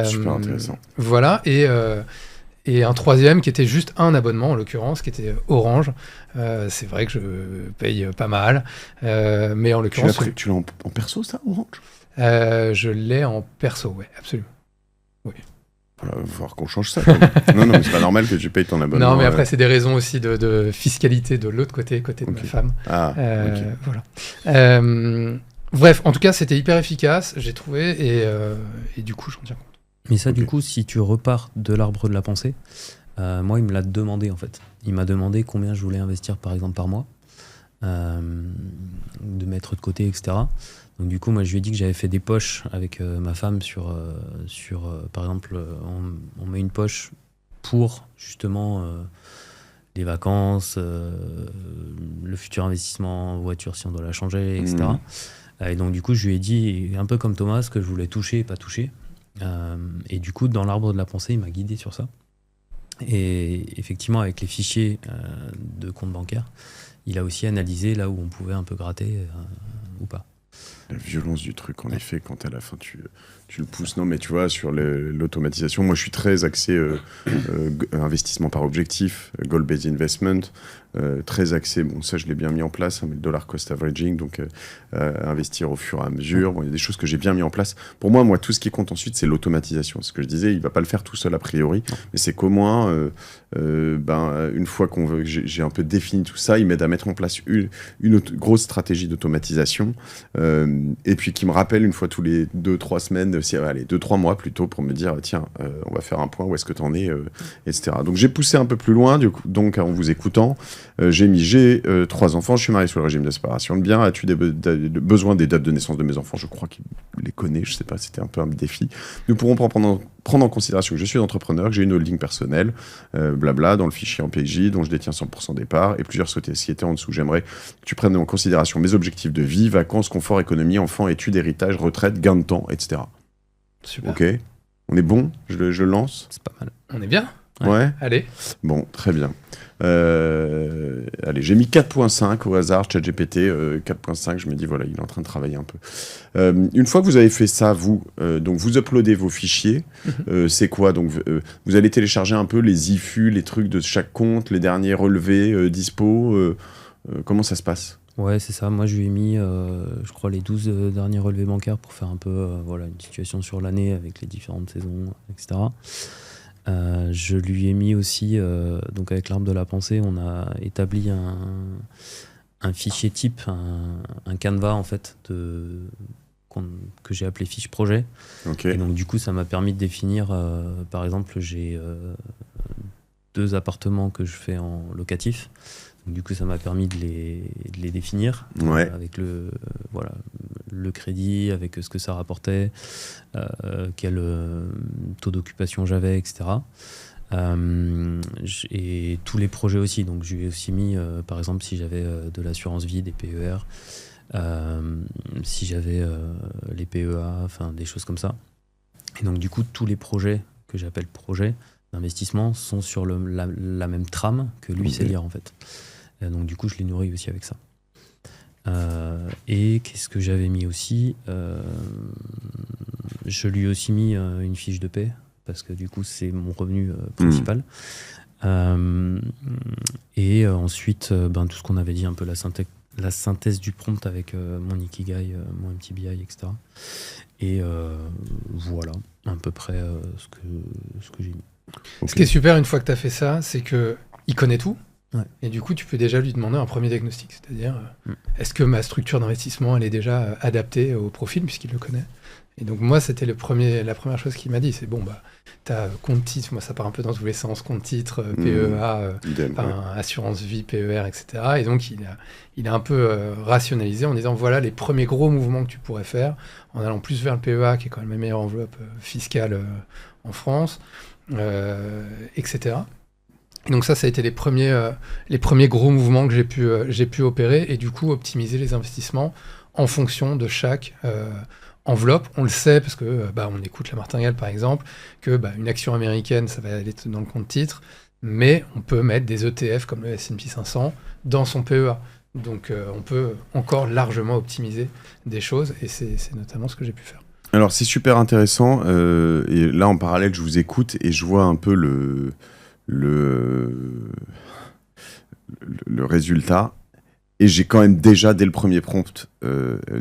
Super intéressant. Voilà, et un troisième qui était juste un abonnement, en l'occurrence, qui était Orange. C'est vrai que je paye pas mal, mais en l'occurrence... Tu l'as en perso, ça, Orange? Je l'ai en perso, ouais, absolument. Oui. Il va falloir qu'on change ça. Non, mais c'est pas normal que tu payes ton abonnement. Non, mais après, c'est des raisons aussi de fiscalité de l'autre côté de ma femme. Ah, ok. Voilà. Bref, en tout cas, c'était hyper efficace, j'ai trouvé, et du coup, j'en tiens compte. Mais ça, Ok. du coup, si tu repars de l'arbre de la pensée, moi, il me l'a demandé, en fait. Il m'a demandé combien je voulais investir, par exemple, par mois, de mettre de côté, etc. Donc, du coup, moi, je lui ai dit que j'avais fait des poches avec ma femme sur par exemple, on met une poche pour, justement, les vacances, le futur investissement en voiture, si on doit la changer, etc. Et donc, du coup, je lui ai dit, un peu comme Thomas, que je voulais toucher et pas toucher. Et du coup, dans l'arbre de la pensée, il m'a guidé sur ça. Et effectivement, avec les fichiers de compte bancaire, il a aussi analysé là où on pouvait un peu gratter ou pas. La violence du truc, en effet, quand à la fin tu le pousses. Non, mais tu vois, sur l'automatisation, moi je suis très axé investissement par objectif, goal-based investment, très axé, bon ça je l'ai bien mis en place, hein, mais le dollar cost averaging, donc investir au fur et à mesure. Bon, il y a des choses que j'ai bien mis en place. Pour moi, tout ce qui compte ensuite, c'est l'automatisation. Ce que je disais, il va pas le faire tout seul a priori, mais c'est qu'au moins, une fois j'ai un peu défini tout ça, il m'aide à mettre en place une grosse stratégie d'automatisation. Et puis qui me rappelle une fois tous les 2-3 semaines, 2-3 mois plutôt, pour me dire tiens, on va faire un point, où est-ce que t'en es, etc. Donc j'ai poussé un peu plus loin, donc en vous écoutant, j'ai 3 enfants, je suis marié sous le régime de séparation de biens. As-tu besoin des dates de naissance de mes enfants? Je crois qu'il les connaît, je sais pas, c'était un peu un défi. Nous pourrons prendre en considération que je suis entrepreneur, que j'ai une holding personnelle, blabla, dans le fichier en PJ, dont je détiens 100% des parts, et plusieurs sociétés en dessous. J'aimerais que tu prennes en considération mes objectifs de vie, vacances, confort, économie, enfants, études, héritage, retraite, gain de temps, etc. Super. Ok, on est bon, je lance. C'est pas mal. On est bien? Ouais. Allez. Bon, très bien. Allez, j'ai mis 4.5 au hasard, ChatGPT 4.5, je me dis voilà, il est en train de travailler un peu. Une fois que vous avez fait ça, donc vous uploadez vos fichiers, c'est quoi? Donc vous allez télécharger un peu les IFU, les trucs de chaque compte, les derniers relevés dispo, comment ça se passe? Ouais, c'est ça. Moi, je lui ai mis, je crois, les 12 derniers relevés bancaires pour faire un peu une situation sur l'année avec les différentes saisons, etc. Je lui ai mis aussi, donc avec l'arbre de la pensée, on a établi un fichier type, un canevas en fait, que j'ai appelé fiche projet. Ok. Et donc du coup, ça m'a permis de définir, par exemple, j'ai 2 appartements que je fais en locatif. Donc, du coup, ça m'a permis de les définir avec le crédit, avec ce que ça rapportait, quel taux d'occupation j'avais, etc. Et tous les projets aussi. Donc, je lui ai aussi mis, par exemple, si j'avais de l'assurance vie, des PER, si j'avais les PEA, enfin des choses comme ça. Et donc, du coup, tous les projets que j'appelle projets d'investissement sont sur la même trame que lui sait lire, en fait. Donc du coup, je les nourris aussi avec ça. Et qu'est-ce que j'avais mis aussi? Je lui ai aussi mis une fiche de paie, parce que du coup, c'est mon revenu principal. Et ensuite, tout ce qu'on avait dit, un peu la synthèse du prompt avec mon Ikigai, mon MTBI, etc. Et voilà, à peu près ce que j'ai mis. Okay. Ce qui est super une fois que tu as fait ça, c'est qu'il connaît tout. Ouais. Et du coup, tu peux déjà lui demander un premier diagnostic, c'est-à-dire est-ce que ma structure d'investissement elle est déjà adaptée au profil puisqu'il le connaît. Et donc moi, c'était la première chose qu'il m'a dit, c'est bon t'as compte titre, moi ça part un peu dans tous les sens, compte titre, PEA, assurance vie, PER, etc. Et donc il a un peu rationalisé en disant voilà les premiers gros mouvements que tu pourrais faire en allant plus vers le PEA qui est quand même la meilleure enveloppe fiscale en France, etc. Et donc ça a été les premiers gros mouvements que j'ai pu opérer et du coup optimiser les investissements en fonction de chaque enveloppe. On le sait parce que on écoute la martingale par exemple, que une action américaine ça va aller dans le compte titre, mais on peut mettre des ETF comme le S&P 500 dans son PEA. Donc on peut encore largement optimiser des choses et c'est notamment ce que j'ai pu faire. Alors c'est super intéressant et là en parallèle je vous écoute et je vois un peu le résultat et j'ai quand même déjà dès le premier prompt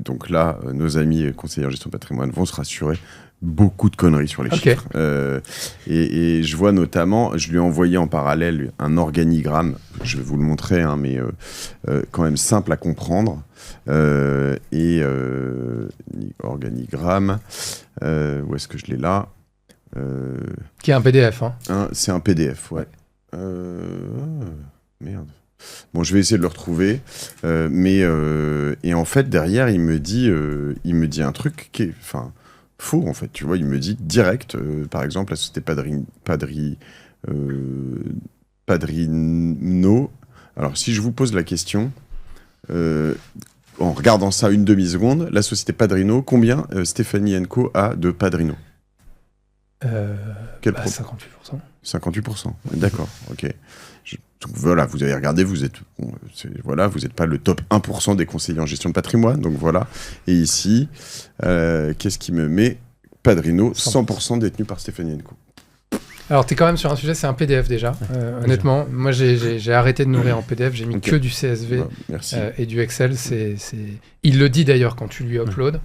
donc là nos amis conseillers en gestion de patrimoine vont se rassurer, beaucoup de conneries sur les Ok. chiffres. Et je vois notamment, je lui ai envoyé en parallèle un organigramme, je vais vous le montrer, hein, mais quand même simple à comprendre. Organigramme, où est-ce que je l'ai là Qui est un PDF. Hein. C'est un PDF, ouais. Merde. Bon, je vais essayer de le retrouver, et en fait derrière il me dit un truc qui est, enfin, faux en fait. Tu vois, il me dit direct, par exemple, la société Padrino. Alors, si je vous pose la question, en regardant ça une demi-seconde, la société Padrino, combien Stéphanie Co a de Padrino? Quel 58%. 58%. D'accord, ok. Donc voilà, vous avez regardé, vous êtes pas le top 1% des conseillers en gestion de patrimoine, donc voilà. Et ici, qu'est-ce qui me met Padrino, 100% détenu par Stéphanie Co. Alors, tu es quand même sur un sujet, c'est un PDF déjà. Honnêtement, moi, j'ai arrêté de nourrir en PDF, j'ai mis que du CSV merci. Et du Excel. Il le dit d'ailleurs quand tu lui uploads.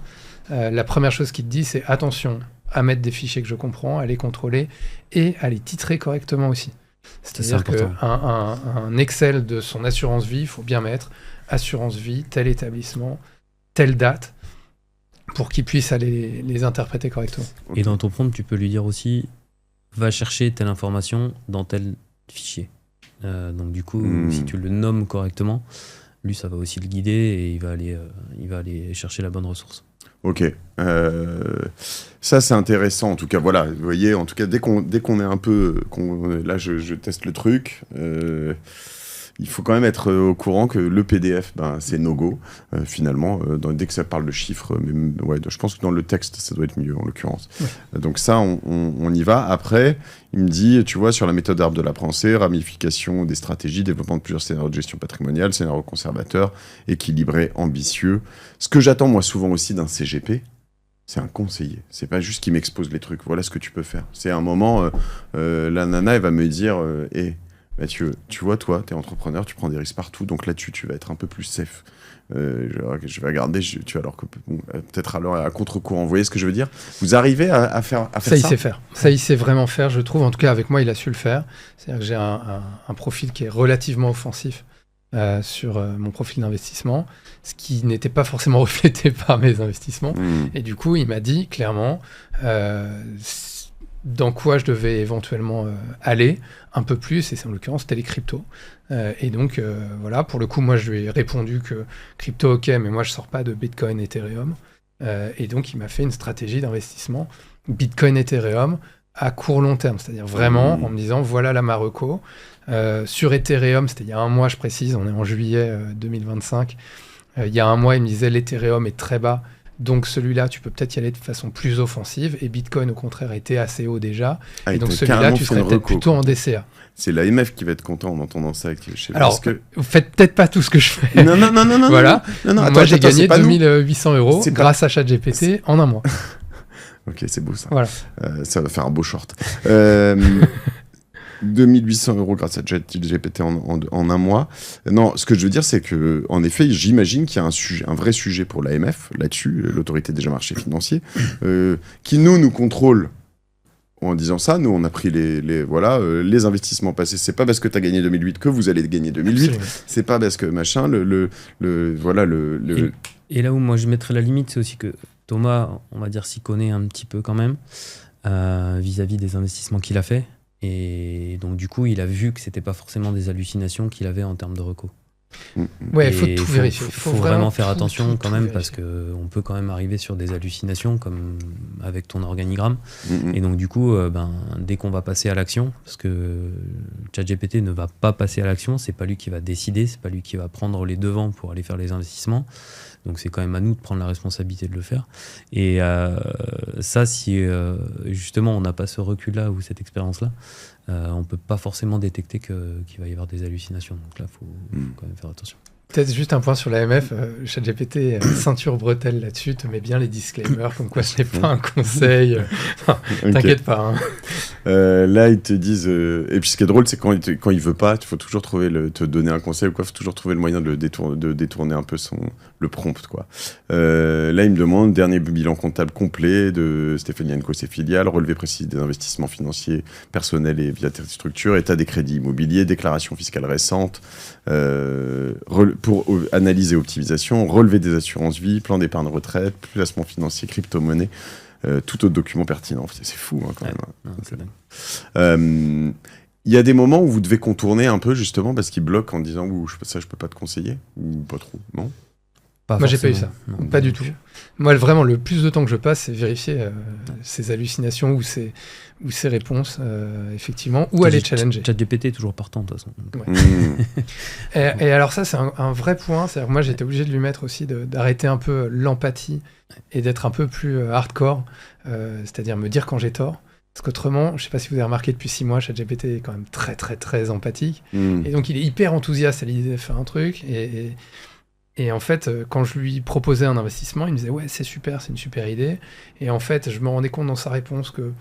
La première chose qu'il te dit, c'est attention à mettre des fichiers que je comprends, à les contrôler et à les titrer correctement aussi. C'est-à-dire qu'un Excel de son assurance vie, il faut bien mettre assurance vie, tel établissement, telle date, pour qu'il puisse aller les interpréter correctement. Et dans ton prompt, tu peux lui dire aussi, va chercher telle information dans tel fichier. Donc du coup, si tu le nommes correctement, lui, ça va aussi le guider et il va aller chercher la bonne ressource. Ok, ça c'est intéressant en tout cas. Voilà, vous voyez, en tout cas dès qu'on est un peu, là je teste le truc. Il faut quand même être au courant que le PDF, c'est no go finalement. Dès que ça parle de chiffres, mais ouais, je pense que dans le texte ça doit être mieux en l'occurrence. Ouais. Donc ça, on y va. Après, il me dit, tu vois, sur la méthode arbre de la pensée, ramification des stratégies, développement de plusieurs scénarios de gestion patrimoniale, scénario conservateur, équilibré, ambitieux. Ce que j'attends moi souvent aussi d'un CGP, c'est un conseiller. C'est pas juste qu'il m'expose les trucs. Voilà ce que tu peux faire. C'est un moment, la nana, elle va me dire, Mathieu, tu vois, toi, t'es entrepreneur, tu prends des risques partout, donc là-dessus, tu vas être un peu plus safe. Je vais regarder, alors que peut-être alors à contre-courant. Vous voyez ce que je veux dire? Vous arrivez à faire ça? Il sait faire. Ça, il sait vraiment faire, je trouve. En tout cas, avec moi, il a su le faire. C'est-à-dire que j'ai un profil qui est relativement offensif sur mon profil d'investissement, ce qui n'était pas forcément reflété par mes investissements. Et du coup, il m'a dit clairement dans quoi je devais éventuellement aller un peu plus, et c'est en l'occurrence c'était les cryptos. Et donc voilà, pour le coup, moi je lui ai répondu que crypto ok, mais moi je sors pas de Bitcoin, Ethereum. Et donc il m'a fait une stratégie d'investissement Bitcoin, Ethereum à court long terme, c'est-à-dire vraiment en me disant voilà la Mareco. Sur Ethereum, c'était il y a un mois, je précise, on est en juillet 2025. Il y a un mois, il me disait l'Ethereum est très bas. Donc celui-là, tu peux peut-être y aller de façon plus offensive. Et Bitcoin, au contraire, était assez haut déjà. Et donc celui-là, tu serais peut-être plutôt en DCA. C'est l'AMF qui va être content en entendant ça. Alors, vous faites peut-être pas tout ce que je fais. Non. Voilà. Non, moi, j'ai gagné 2800 € grâce à ChatGPT en un mois. Ok, c'est beau ça. Voilà. Ça va faire un beau short. 2800 € grâce à ChatGPT en un mois. Non, ce que je veux dire, c'est que, en effet, j'imagine qu'il y a un vrai sujet pour l'AMF là-dessus, l'autorité des marchés financiers, qui nous contrôle. En disant ça, nous on a pris les investissements passés. C'est pas parce que tu as gagné 2008 que vous allez gagner 2008. Absolument. C'est pas parce que machin Et là où moi je mettrais la limite, c'est aussi que Thomas, on va dire, s'y connaît un petit peu quand même vis-à-vis des investissements qu'il a fait. Et donc du coup, il a vu que c'était pas forcément des hallucinations qu'il avait en termes de reco. Ouais, il faut tout vérifier. Il faut vraiment faire attention quand même, parce qu'on peut quand même arriver sur des hallucinations comme avec ton organigramme. Et donc du coup, dès qu'on va passer à l'action, parce que ChatGPT ne va pas passer à l'action, c'est pas lui qui va décider, c'est pas lui qui va prendre les devants pour aller faire les investissements. Donc c'est quand même à nous de prendre la responsabilité de le faire. Et ça, si justement on n'a pas ce recul-là ou cette expérience-là, on ne peut pas forcément détecter qu'il va y avoir des hallucinations. Donc là, il faut quand même faire attention. Peut-être juste un point sur l'AMF, ChatGPT, ceinture bretelle là-dessus, te met bien les disclaimers, comme quoi ce n'est pas un conseil. T'inquiète pas. Là, ils te disent... Et puis ce qui est drôle, c'est quand il veut pas, il faut toujours te donner un conseil ou quoi, il faut toujours trouver le moyen de détourner un peu le prompt, quoi. Là, il me demande dernier bilan comptable complet de Stéphanie & Co, ses filiales, relevé précis des investissements financiers personnels et via structure, état des crédits immobiliers, déclaration fiscale récente, pour analyse et optimisation, relevé des assurances vie, plan d'épargne retraite, placement financier, crypto-monnaie, tout autre document pertinent. C'est fou, hein, quand même. Non, c'est dingue. Il y a des moments où vous devez contourner un peu, justement, parce qu'il bloque en disant ça, je peux pas te conseiller, ou pas trop, non? Moi, j'ai pas eu ça. Non, pas du tout. Moi, vraiment, le plus de temps que je passe, c'est vérifier ces hallucinations ou ces réponses, effectivement, ou aller challenger. ChatGPT est toujours partant, de toute façon. Ouais. Et alors ça, c'est un vrai point. C'est-à-dire que moi, j'étais obligé de lui mettre aussi, d'arrêter un peu l'empathie et d'être un peu plus hardcore, c'est-à-dire me dire quand j'ai tort. Parce qu'autrement, je sais pas si vous avez remarqué, depuis 6 mois, ChatGPT est quand même très, très, très empathique. Et donc, il est hyper enthousiaste à l'idée de faire un truc. Et en fait, quand je lui proposais un investissement, il me disait « Ouais, c'est super, c'est une super idée. » Et en fait, je me rendais compte dans sa réponse que,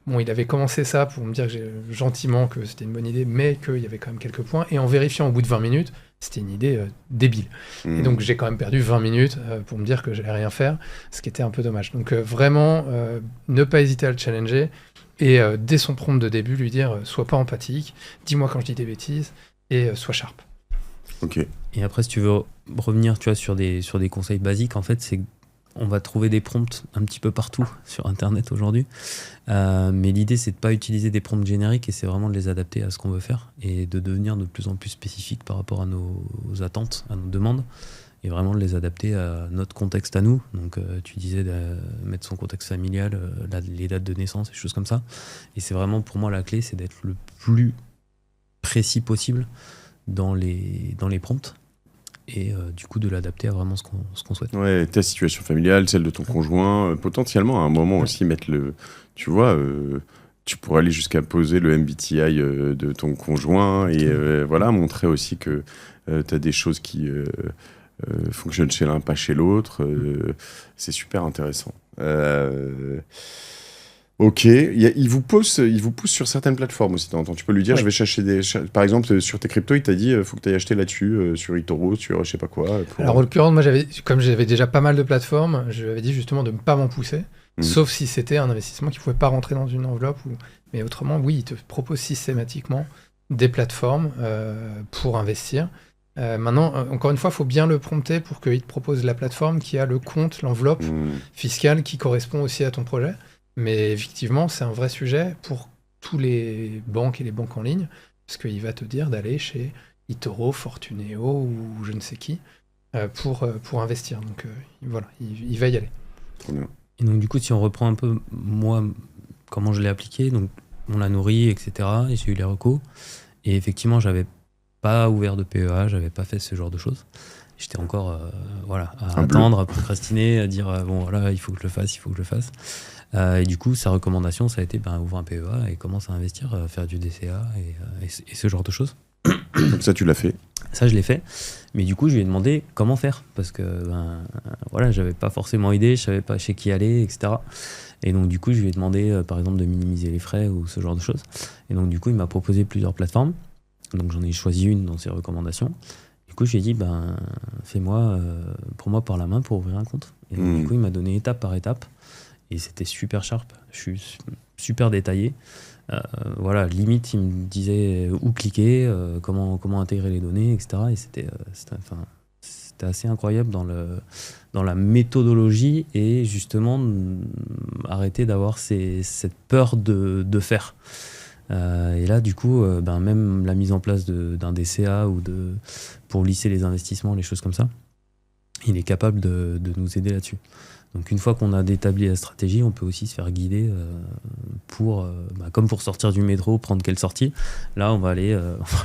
bon, il avait commencé ça pour me dire gentiment que c'était une bonne idée, mais qu'il y avait quand même quelques points. Et en vérifiant au bout de 20 minutes, c'était une idée débile. Et donc, j'ai quand même perdu 20 minutes pour me dire que j'allais rien faire, ce qui était un peu dommage. Donc, vraiment, ne pas hésiter à le challenger et dès son prompt de début, lui dire « Sois pas empathique, dis-moi quand je dis des bêtises et sois sharp. » Ok. Et après, si tu veux revenir, tu vois, sur des conseils basiques, en fait, c'est on va trouver des prompts un petit peu partout sur Internet aujourd'hui. Mais l'idée, c'est de pas utiliser des prompts génériques et c'est vraiment de les adapter à ce qu'on veut faire et de devenir de plus en plus spécifique par rapport à nos attentes, à nos demandes et vraiment de les adapter à notre contexte à nous. Donc, tu disais de mettre son contexte familial, les dates de naissance, des choses comme ça. Et c'est vraiment, pour moi, la clé, c'est d'être le plus précis possible dans les prompts et du coup de l'adapter à vraiment ce qu'on souhaite. Ouais, ta situation familiale, celle de ton conjoint, potentiellement à un moment aussi mettre tu vois, tu pourrais aller jusqu'à poser le MBTI de ton conjoint et voilà, montrer aussi que tu as des choses qui fonctionnent chez l'un, pas chez l'autre. C'est super intéressant. Ok, il vous pousse sur certaines plateformes aussi. Tu peux lui dire, je vais chercher par exemple, sur tes cryptos, il t'a dit, faut que tu ailles acheter là-dessus, sur eToro, sur je sais pas quoi. Alors, en l'occurrence, moi, comme j'avais déjà pas mal de plateformes, je lui avais dit justement de ne pas m'en pousser, sauf si c'était un investissement qui pouvait pas rentrer dans une enveloppe. Mais autrement, oui, il te propose systématiquement des plateformes pour investir. Maintenant, encore une fois, il faut bien le prompter pour qu'il te propose la plateforme qui a le compte, l'enveloppe fiscale qui correspond aussi à ton projet. Mais effectivement, c'est un vrai sujet pour tous les banques et les banques en ligne, parce qu'il va te dire d'aller chez eToro, Fortuneo ou je ne sais qui pour investir. Donc voilà, il va y aller. Trop bien. Et donc du coup, si on reprend un peu, moi, comment je l'ai appliqué, donc on l'a nourri, etc. Et j'ai eu les recos. Et effectivement, j'avais pas ouvert de PEA, j'avais pas fait ce genre de choses. J'étais encore à attendre, à procrastiner, à dire bon voilà, il faut que je le fasse. Et du coup, sa recommandation, ça a été ouvre un PEA et commence à investir, faire du DCA et ce genre de choses. Donc ça, tu l'as fait. Ça, je l'ai fait. Mais du coup, je lui ai demandé comment faire. Parce que j'avais pas forcément idée, je savais pas chez qui aller, etc. Et donc, du coup, je lui ai demandé, par exemple, de minimiser les frais ou ce genre de choses. Et donc, du coup, il m'a proposé plusieurs plateformes. Donc, j'en ai choisi une dans ses recommandations. Du coup, je lui ai dit, fais-moi, prends-moi par la main pour ouvrir un compte. Et donc, du coup, il m'a donné étape par étape. Et c'était super sharp. Je suis super détaillé. Limite, il me disait où cliquer, comment intégrer les données, etc. Et c'était assez incroyable dans la méthodologie et justement arrêter d'avoir cette peur de faire. Et là, du coup, même la mise en place d'un DCA ou pour lisser les investissements, les choses comme ça, il est capable de nous aider là-dessus. Donc une fois qu'on a établi la stratégie, on peut aussi se faire guider comme pour sortir du métro, prendre quelle sortie. Là, on va aller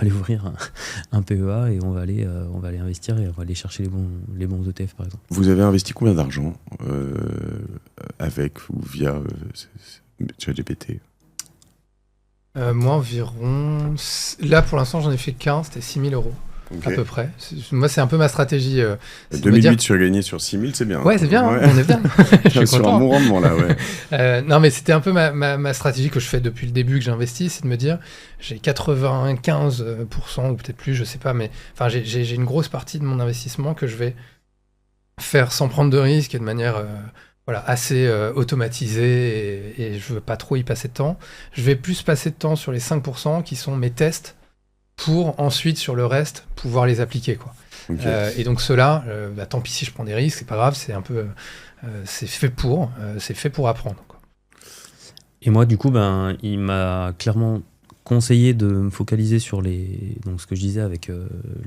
ouvrir un PEA et on va aller investir et on va aller chercher les bons ETF, par exemple. Vous avez investi combien d'argent avec ou via ChatGPT? Moi, environ... Là, pour l'instant, j'en ai fait 15, c'était 6 000 €. à peu près. Moi, c'est un peu ma stratégie. 2008 surgagné sur 6000, c'est bien. Ouais, c'est bien, on est bien. Je suis sur content. un bon rendement, là, ouais. Non, mais c'était un peu ma stratégie que je fais depuis le début que j'investis, c'est de me dire, j'ai 95% ou peut-être plus, je sais pas, mais enfin, j'ai une grosse partie de mon investissement que je vais faire sans prendre de risques et de manière assez automatisée et je veux pas trop y passer de temps. Je vais plus passer de temps sur les 5% qui sont mes tests pour ensuite, sur le reste, pouvoir les appliquer, quoi. Okay. Et donc ceux-là, tant pis si je prends des risques, c'est pas grave, c'est un peu... c'est fait pour apprendre, quoi. Et moi, du coup, il m'a clairement conseillé de me focaliser sur donc ce que je disais avec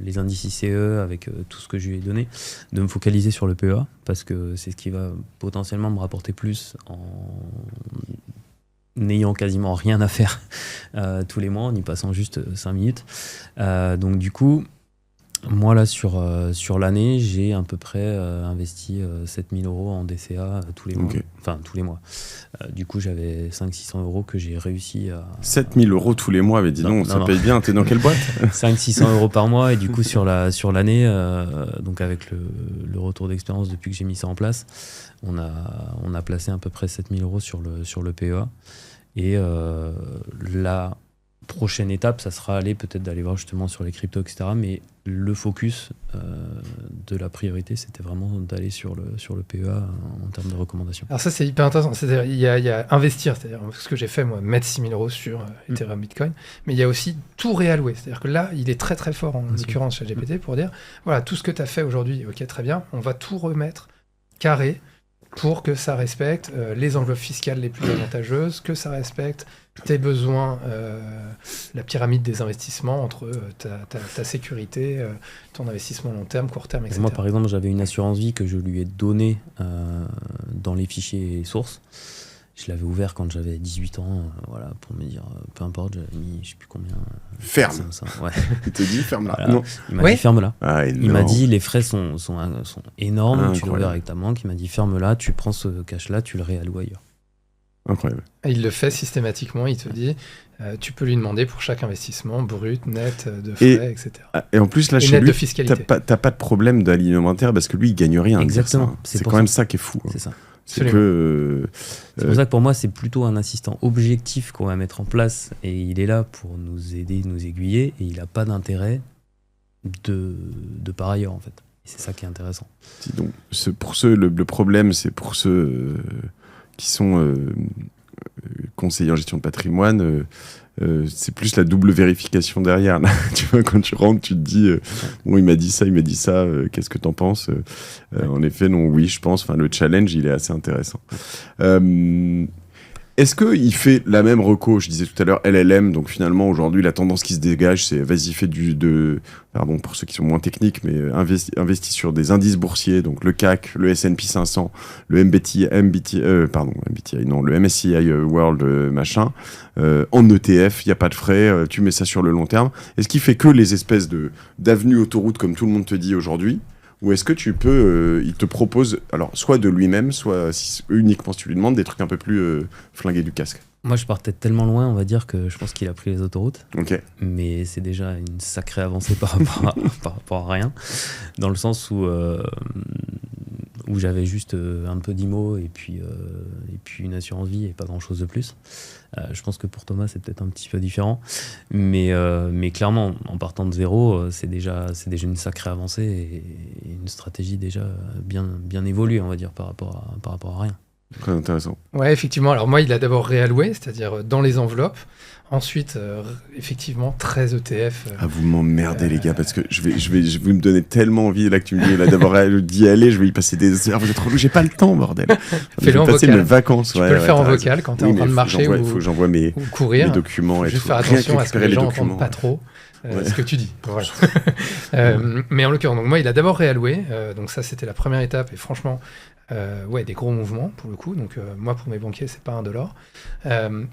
les indices ICE, avec tout ce que je lui ai donné, de me focaliser sur le PEA, parce que c'est ce qui va potentiellement me rapporter plus en n'ayant quasiment rien à faire tous les mois, en y passant juste 5 minutes. Donc du coup, moi là sur l'année, j'ai à peu près investi 7 000 € en DCA tous les mois. Okay. Enfin tous les mois. Du coup, j'avais 500-600 € que j'ai réussi à... 7 000 € tous les mois, mais dis donc, ça paye bien. T'es dans quelle boîte? 500-600 € par mois, et du coup sur l'année, donc avec le retour d'expérience depuis que j'ai mis ça en place, on a placé à peu près 7 000 € sur le PEA. Et la prochaine étape, ça sera peut-être d'aller voir justement sur les cryptos, etc. Mais le focus de la priorité, c'était vraiment d'aller sur le PEA en termes de recommandations. Alors ça, c'est hyper intéressant. C'est-à-dire, il y a investir, c'est-à-dire ce que j'ai fait, moi, mettre 6 000 € sur Ethereum, Bitcoin. Mais il y a aussi tout réallouer. C'est-à-dire que là, il est très très fort, en l'occurrence, chez GPT, pour dire, voilà, tout ce que tu as fait aujourd'hui, ok, très bien, on va tout remettre carré pour que ça respecte les enveloppes fiscales les plus avantageuses, que ça respecte tes besoins, la pyramide des investissements entre ta sécurité, ton investissement long terme, court terme, etc. Moi, par exemple, j'avais une assurance vie que je lui ai donnée dans les fichiers sources. Je l'avais ouvert quand j'avais 18 ans, pour me dire, peu importe, j'avais mis, je sais plus combien. Ferme. Ouais. Il te dit, ferme-la. Voilà. Non. Il m'a dit, ferme-la. Ah, il m'a dit, les frais sont énormes, tu l'ouvres avec ta banque. Il m'a dit, ferme-la, tu prends ce cash-là, tu le réalloues ailleurs. Incroyable. Et il le fait systématiquement, il te dit, tu peux lui demander pour chaque investissement, brut, net, de frais, etc. Et en plus, là, chez lui, t'as pas de problème d'alignement parce que lui, il gagne rien. Exactement. C'est quand même ça qui est fou. C'est ça. C'est que c'est pour ça que pour moi, c'est plutôt un assistant objectif qu'on va mettre en place, et il est là pour nous aider, nous aiguiller, et il n'a pas d'intérêt de par ailleurs, en fait. Et c'est ça qui est intéressant. Donc, pour ceux, le problème, c'est pour ceux qui sont conseillers en gestion de patrimoine, c'est plus la double vérification derrière. Là. Tu vois, quand tu rentres, tu te dis bon, il m'a dit ça, qu'est-ce que t'en penses? En effet, non, oui, je pense. Enfin, le challenge, il est assez intéressant. Est-ce qu'il fait la même reco? Je disais tout à l'heure LLM, donc finalement aujourd'hui la tendance qui se dégage, c'est vas-y, fais pardon pour ceux qui sont moins techniques, mais investis sur des indices boursiers, donc le CAC, le S&P 500, le le MSCI World machin, en ETF, il n'y a pas de frais, tu mets ça sur le long terme. Est-ce qu'il fait que les espèces d'avenues autoroutes comme tout le monde te dit aujourd'hui? Ou est-ce que tu peux, il te propose, alors soit de lui-même, soit uniquement si tu lui demandes des trucs un peu plus flingués du casque? Moi, je partais tellement loin, on va dire, que je pense qu'il a pris les autoroutes. Ok. Mais c'est déjà une sacrée avancée par rapport à rien. Dans le sens où j'avais juste un peu d'IMO et puis une assurance vie et pas grand-chose de plus. Je pense que pour Thomas, c'est peut-être un petit peu différent. Mais clairement, en partant de zéro, c'est déjà une sacrée avancée et une stratégie déjà bien évoluée, on va dire, par rapport à rien. Très intéressant. Ouais, effectivement. Alors moi, il a d'abord réalloué, c'est-à-dire dans les enveloppes. Ensuite, effectivement, 13 ETF. Ah, vous m'emmerdez, les gars, parce que je vais me donner tellement envie, là, que tu me dis, là, d'abord d'y aller, je vais y passer des heures. Vous êtes trop lourd, j'ai pas le temps, bordel. Fais-le en passer vocal. mes vacances. Tu peux le faire en vocal quand tu es en train de marcher il faut que j'envoie mes documents et juste tout. faire attention à ce que les gens n'entendent pas trop ce que tu dis. Voilà. Mais en l'occurrence, donc moi, il a d'abord réalloué. Donc ça, c'était la première étape. Et franchement, des gros mouvements, pour le coup. Donc moi, pour mes banquiers, c'est pas $1.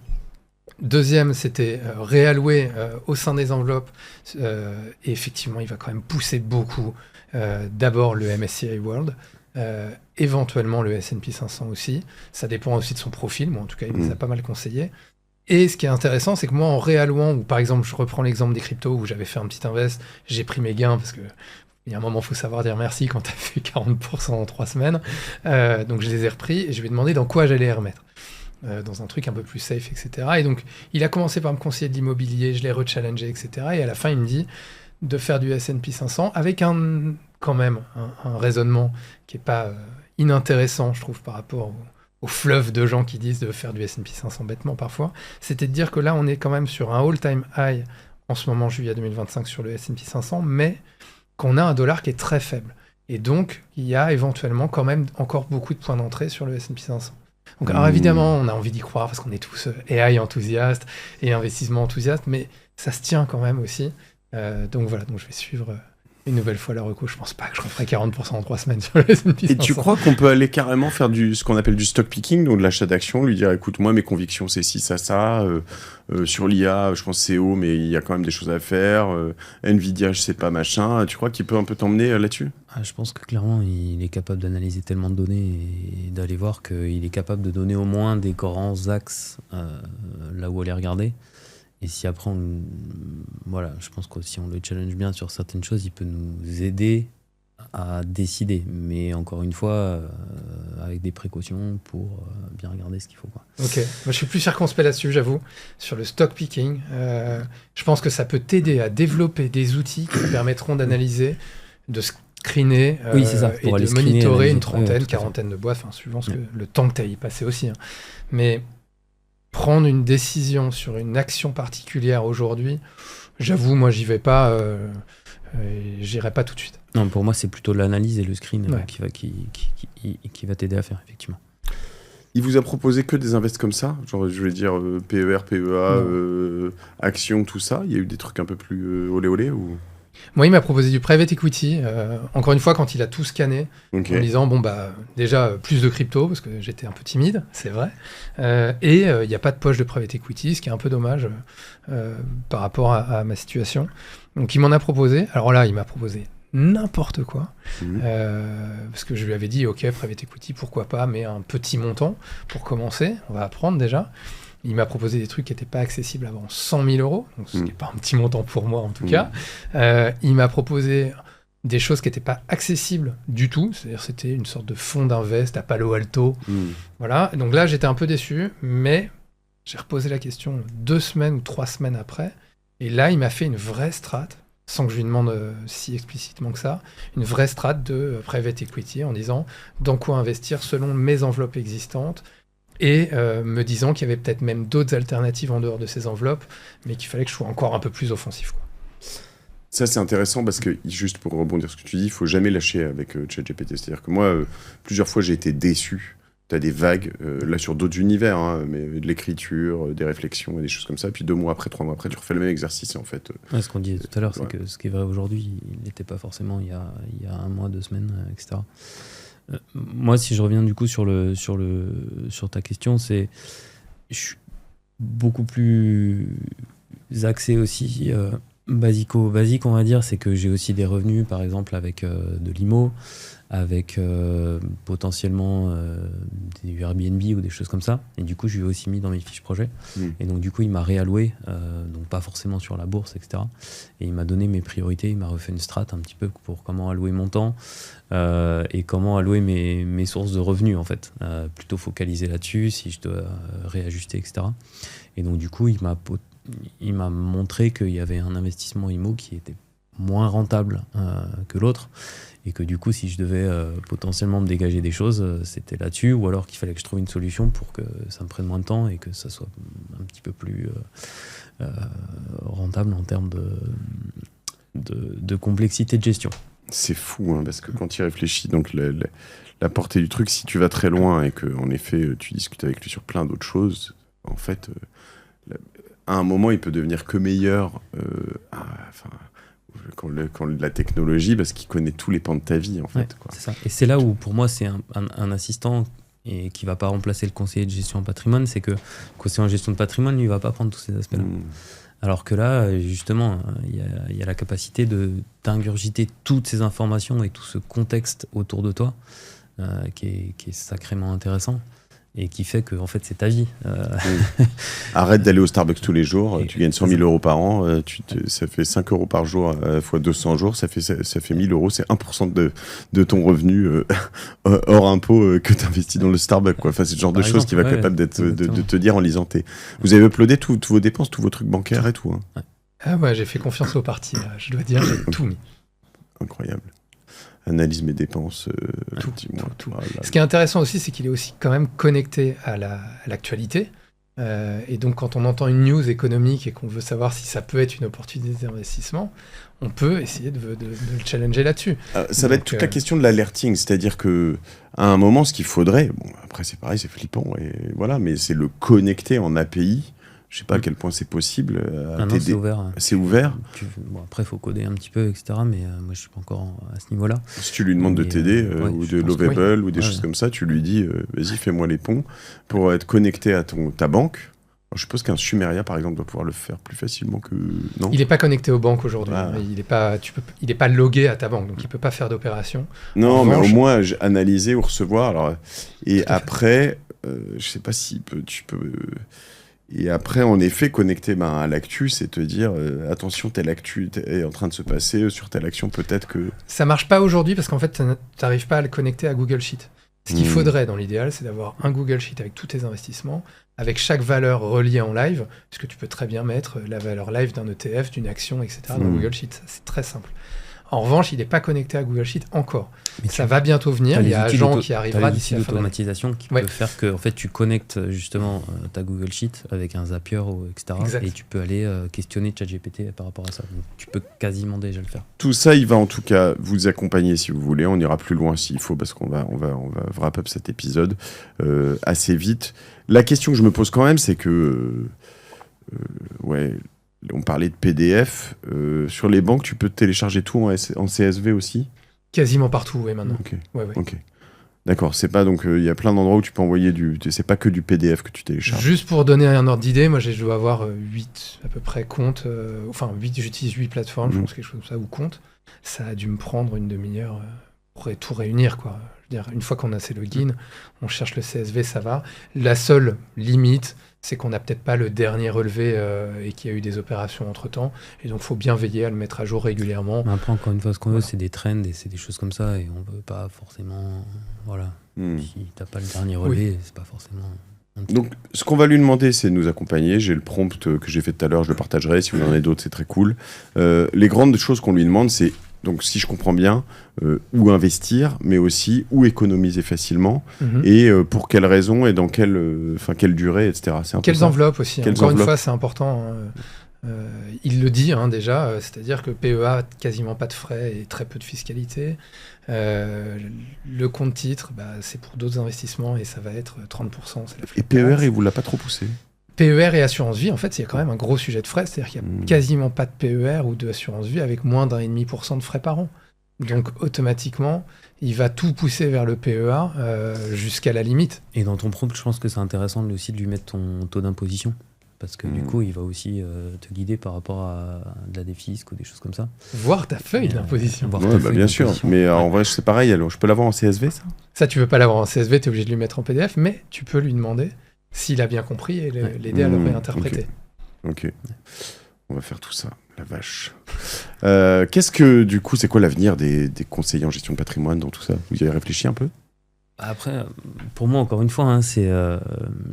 Deuxième, c'était réallouer au sein des enveloppes. Et effectivement, il va quand même pousser beaucoup. D'abord le MSCI World, éventuellement le S&P 500 aussi. Ça dépend aussi de son profil. Moi, en tout cas, il nous a pas mal conseillé. Et ce qui est intéressant, c'est que moi, en réallouant, ou par exemple, je reprends l'exemple des cryptos où j'avais fait un petit invest, j'ai pris mes gains parce que il y a un moment, il faut savoir dire merci quand tu as fait 40% en 3 semaines. Donc je les ai repris et je lui ai demandé dans quoi j'allais les remettre. Dans un truc un peu plus safe, etc. Et donc, il a commencé par me conseiller de l'immobilier, je l'ai rechallengé, etc. Et à la fin, il me dit de faire du S&P 500 avec quand même un raisonnement qui n'est pas inintéressant, je trouve, par rapport au fleuve de gens qui disent de faire du S&P 500 bêtement parfois. C'était de dire que là, on est quand même sur un all-time high en ce moment, juillet 2025, sur le S&P 500, mais qu'on a un dollar qui est très faible. Et donc, il y a éventuellement quand même encore beaucoup de points d'entrée sur le S&P 500. Donc, alors évidemment, on a envie d'y croire parce qu'on est tous AI enthousiastes et investissement enthousiastes, mais ça se tient quand même aussi. Donc voilà, donc je vais suivre une nouvelle fois la reco. Je pense pas que je referai 40% en 3 semaines sur le S&P 500. Et tu crois qu'on peut aller carrément faire ce qu'on appelle du stock picking, donc de l'achat d'actions, lui dire écoute, moi mes convictions c'est ci, ça, sur l'IA, je pense que c'est haut, mais il y a quand même des choses à faire, Nvidia, je sais pas, machin. Tu crois qu'il peut un peu t'emmener là-dessus? Je pense que clairement, il est capable d'analyser tellement de données et d'aller voir qu'il est capable de donner au moins des grands axes là où aller regarder. Et si après, voilà, je pense que si on le challenge bien sur certaines choses, il peut nous aider à décider. Mais encore une fois, avec des précautions pour bien regarder ce qu'il faut, quoi. Ok, moi je suis plus circonspect là-dessus, j'avoue. Sur le stock picking, je pense que ça peut t'aider à développer des outils qui te permettront d'analyser, de screener Oui, c'est ça, et pour aller de screener, monitorer analyser. une trentaine, Ouais, quarantaine de boîtes, suivant le temps que tu as y passé aussi. Hein. Mais prendre une décision sur une action particulière aujourd'hui, j'avoue, moi j'y vais pas, j'irai pas tout de suite. Non, pour moi, c'est plutôt l'analyse et le screen Ouais. qui va t'aider à faire, effectivement. Il vous a proposé que des invests comme ça, genre je vais dire PER, PEA, actions, tout ça. Il y a eu des trucs un peu plus olé olé ou... Moi, il m'a proposé du private equity, encore une fois, quand il a tout scanné, Ok. en me disant, bon, bah, déjà, plus de crypto, parce que j'étais un peu timide, c'est vrai, et il n'y a pas de poche de private equity, ce qui est un peu dommage par rapport à ma situation. Donc, il m'en a proposé. Alors là, il m'a proposé n'importe quoi, parce que je lui avais dit, ok, private equity, pourquoi pas, mais un petit montant pour commencer, on va apprendre déjà. Il m'a proposé des trucs qui n'étaient pas accessibles avant 100 000 euros, donc ce qui n'est pas un petit montant pour moi en tout cas. Il m'a proposé des choses qui n'étaient pas accessibles du tout, c'est-à-dire c'était une sorte de fonds d'invest à Palo Alto. Voilà, donc là j'étais un peu déçu, mais j'ai reposé la question 2 semaines ou 3 semaines après, et là il m'a fait une vraie strat, sans que je lui demande si explicitement que ça, une vraie strat de private equity en disant dans quoi investir selon mes enveloppes existantes, et me disant qu'il y avait peut-être même d'autres alternatives en dehors de ces enveloppes, mais qu'il fallait que je sois encore un peu plus offensif, quoi. Ça, c'est intéressant parce que, juste pour rebondir sur ce que tu dis, il faut jamais lâcher avec ChatGPT. C'est-à-dire que moi, plusieurs fois, j'ai été déçu. Tu as des vagues, là, sur d'autres univers, hein, mais de l'écriture, des réflexions et des choses comme ça. Puis 2 mois après, 3 mois après, tu refais le même exercice, et en fait... Ce qu'on disait tout à l'heure, c'est ouais. que ce qui est vrai aujourd'hui, il n'était pas forcément il y a 1 mois, 2 semaines, etc. Moi, si je reviens du coup sur ta question, je suis beaucoup plus axé aussi basique, on va dire, c'est que j'ai aussi des revenus, par exemple avec de l'IMO, avec potentiellement du Airbnb ou des choses comme ça. Et du coup, je lui ai aussi mis dans mes fiches projets. Et donc, du coup, il m'a réalloué, donc pas forcément sur la bourse, etc. Et il m'a donné mes priorités, il m'a refait une strat un petit peu pour comment allouer mon temps et comment allouer mes sources de revenus, en fait. Plutôt focaliser là-dessus, si je dois réajuster, etc. Et donc, du coup, il m'a montré qu'il y avait un investissement IMO qui était moins rentable que l'autre, et que du coup, si je devais potentiellement me dégager des choses, c'était là-dessus, ou alors qu'il fallait que je trouve une solution pour que ça me prenne moins de temps et que ça soit un petit peu plus rentable en termes de complexité de gestion. C'est fou, hein, parce que quand tu y réfléchis, donc la portée du truc, si tu vas très loin et qu'en effet, tu discutes avec lui sur plein d'autres choses, en fait, à un moment, il peut devenir que meilleur quand la technologie, parce qu'il connaît tous les pans de ta vie, en fait. Ouais, Quoi. c'est ça. Et c'est là où, pour moi, c'est un assistant et qui va pas remplacer le conseiller de gestion en patrimoine, c'est que le conseiller en gestion de patrimoine, lui, il va pas prendre tous ces aspects-là. Alors que là, justement, il y a la capacité d'ingurgiter toutes ces informations et tout ce contexte autour de toi qui est sacrément intéressant. et qui fait que en fait c'est ta vie. Arrête d'aller au Starbucks tous les jours, Et- tu gagnes 100 000 euros par an, ça fait 5 euros par jour fois 200 jours, ça fait 1000 euros, c'est 1% de ton revenu hors impôt que tu investis dans le Starbucks, quoi. Enfin, c'est le genre de Par choses qui va exemple, capable de exactement. te dire en lisant Vous avez uploadé toutes vos dépenses, tous vos trucs bancaires et tout, hein. Ah ouais, j'ai fait confiance au parti, là. Je dois dire, j'ai tout mis. Incroyable. Analyse mes dépenses, Tout, dis-moi. tout. Ah là là. Ce qui est intéressant aussi, c'est qu'il est aussi quand même connecté à l'actualité. Et donc, quand on entend une news économique et qu'on veut savoir si ça peut être une opportunité d'investissement, on peut essayer de le challenger là-dessus. Ça va être Donc, toute la question de l'alerting, c'est-à-dire que à un moment, ce qu'il faudrait, bon, après c'est pareil, c'est flippant, et voilà, mais c'est le connecter en API. Je sais pas à quel point c'est possible. Ah non, c'est ouvert. C'est ouvert. Bon, après, il faut coder un petit peu, etc. Mais moi, je suis pas encore à ce niveau-là. Si tu lui demandes de Mais, t'aider, ouais, ou je de pense que Lovable, ou des Ouais, choses ouais. comme ça, tu lui dis, vas-y, fais-moi les ponts pour être connecté à ta banque. Alors, je suppose qu'un Sumeria, par exemple, doit pouvoir le faire plus facilement que... Non. Il n'est pas connecté aux banques aujourd'hui. Ah. Il n'est pas logué à ta banque, donc il ne peut pas faire d'opération. Non, En mais revanche- au moins analyser ou recevoir. Alors, et Tout à fait. après, je sais pas si tu peux. Et après, en effet, connecter à l'actu, c'est te dire attention, telle actu est en train de se passer sur telle action, peut-être que. Ça marche pas aujourd'hui parce qu'en fait, tu n'arrives pas à le connecter à Google Sheet. Ce qu'il Hmm. faudrait dans l'idéal, c'est d'avoir un Google Sheet avec tous tes investissements, avec chaque valeur reliée en live, puisque tu peux très bien mettre la valeur live d'un ETF, d'une action, etc. dans Hmm. Google Sheet. Ça, c'est très simple. En revanche, il n'est pas connecté à Google Sheet encore. Mais Ça va bientôt venir. t'as Il y les a outils Agent d'auto- qui t'as arrivera les d'ici outils la fin d'année. d'automatisation qui Ouais. peut faire que en fait, tu connectes justement ta Google Sheet avec un Zapier, etc. Exact. Et tu peux aller questionner ChatGPT par rapport à ça. Donc, tu peux quasiment déjà le faire. Tout ça, il va en tout cas vous accompagner si vous voulez. On ira plus loin s'il faut parce qu'on va wrap up cet épisode assez vite. La question que je me pose quand même, c'est que ouais, on parlait de PDF. Sur les banques, tu peux télécharger tout en CSV aussi. Quasiment partout, oui, maintenant. Ok. Ouais, ouais. Ok. D'accord, c'est pas donc il y a plein d'endroits où tu peux envoyer c'est pas que du PDF que tu télécharges. Juste pour donner un ordre d'idée, moi je dois avoir 8 à peu près comptes, j'utilise 8 plateformes, je Mhm. pense quelque chose comme ça, ou comptes. Ça a dû me prendre une demi-heure pour tout réunir, quoi. Je veux dire, une fois qu'on a ces logins, on cherche le CSV, ça va. La seule limite, c'est qu'on n'a peut-être pas le dernier relevé et qu'il y a eu des opérations entre-temps, et donc il faut bien veiller à le mettre à jour régulièrement. Mais après, encore une fois, ce qu'on veut, Voilà. c'est des trends et c'est des choses comme ça. Et on veut pas forcément. Voilà. Hmm. Si t'as pas le dernier relevé, c'est pas forcément. Donc, ce qu'on va lui demander, c'est de nous accompagner. J'ai le prompt que j'ai fait tout à l'heure, je le partagerai. Si vous en avez d'autres, c'est très cool. Les grandes choses qu'on lui demande, c'est, donc, si je comprends bien, où investir, mais aussi où économiser facilement, Mhm. et pour quelles raisons, et dans quelle durée, etc. C'est un peu Quelles ça. enveloppes aussi, hein. Quelles Encore enveloppes une fois, c'est important. Il le dit déjà, c'est-à-dire que PEA, quasiment pas de frais et très peu de fiscalité. Le compte titre, c'est pour d'autres investissements et ça va être 30%. C'est la Et flat PER, il vous l'a pas trop poussé. PER et assurance vie, en fait, il y a quand même un gros sujet de frais, c'est-à-dire qu'il n'y a Mm. quasiment pas de PER ou de assurance vie avec moins d'1,5% de frais par an. Donc automatiquement, il va tout pousser vers le PEA jusqu'à la limite. Et dans ton prompt, je pense que c'est intéressant aussi de lui mettre ton taux d'imposition. Parce que du coup, il va aussi te guider par rapport à de la défisque ou des choses comme ça. Voir ta feuille d'imposition. Voir Ouais, ta bah, feuille bien sûr. d'imposition. Mais en vrai, c'est pareil. Alors, je peux l'avoir en CSV, ça? Ça, tu veux pas l'avoir en CSV, tu es obligé de lui mettre en PDF, mais tu peux lui demander s'il a bien compris et l'aider à le réinterpréter. Ok. On va faire tout ça. La vache. Qu'est-ce que, du coup, c'est quoi l'avenir des conseillers en gestion de patrimoine dans tout ça? Vous y avez réfléchi un peu? Après, pour moi, encore une fois, hein, c'est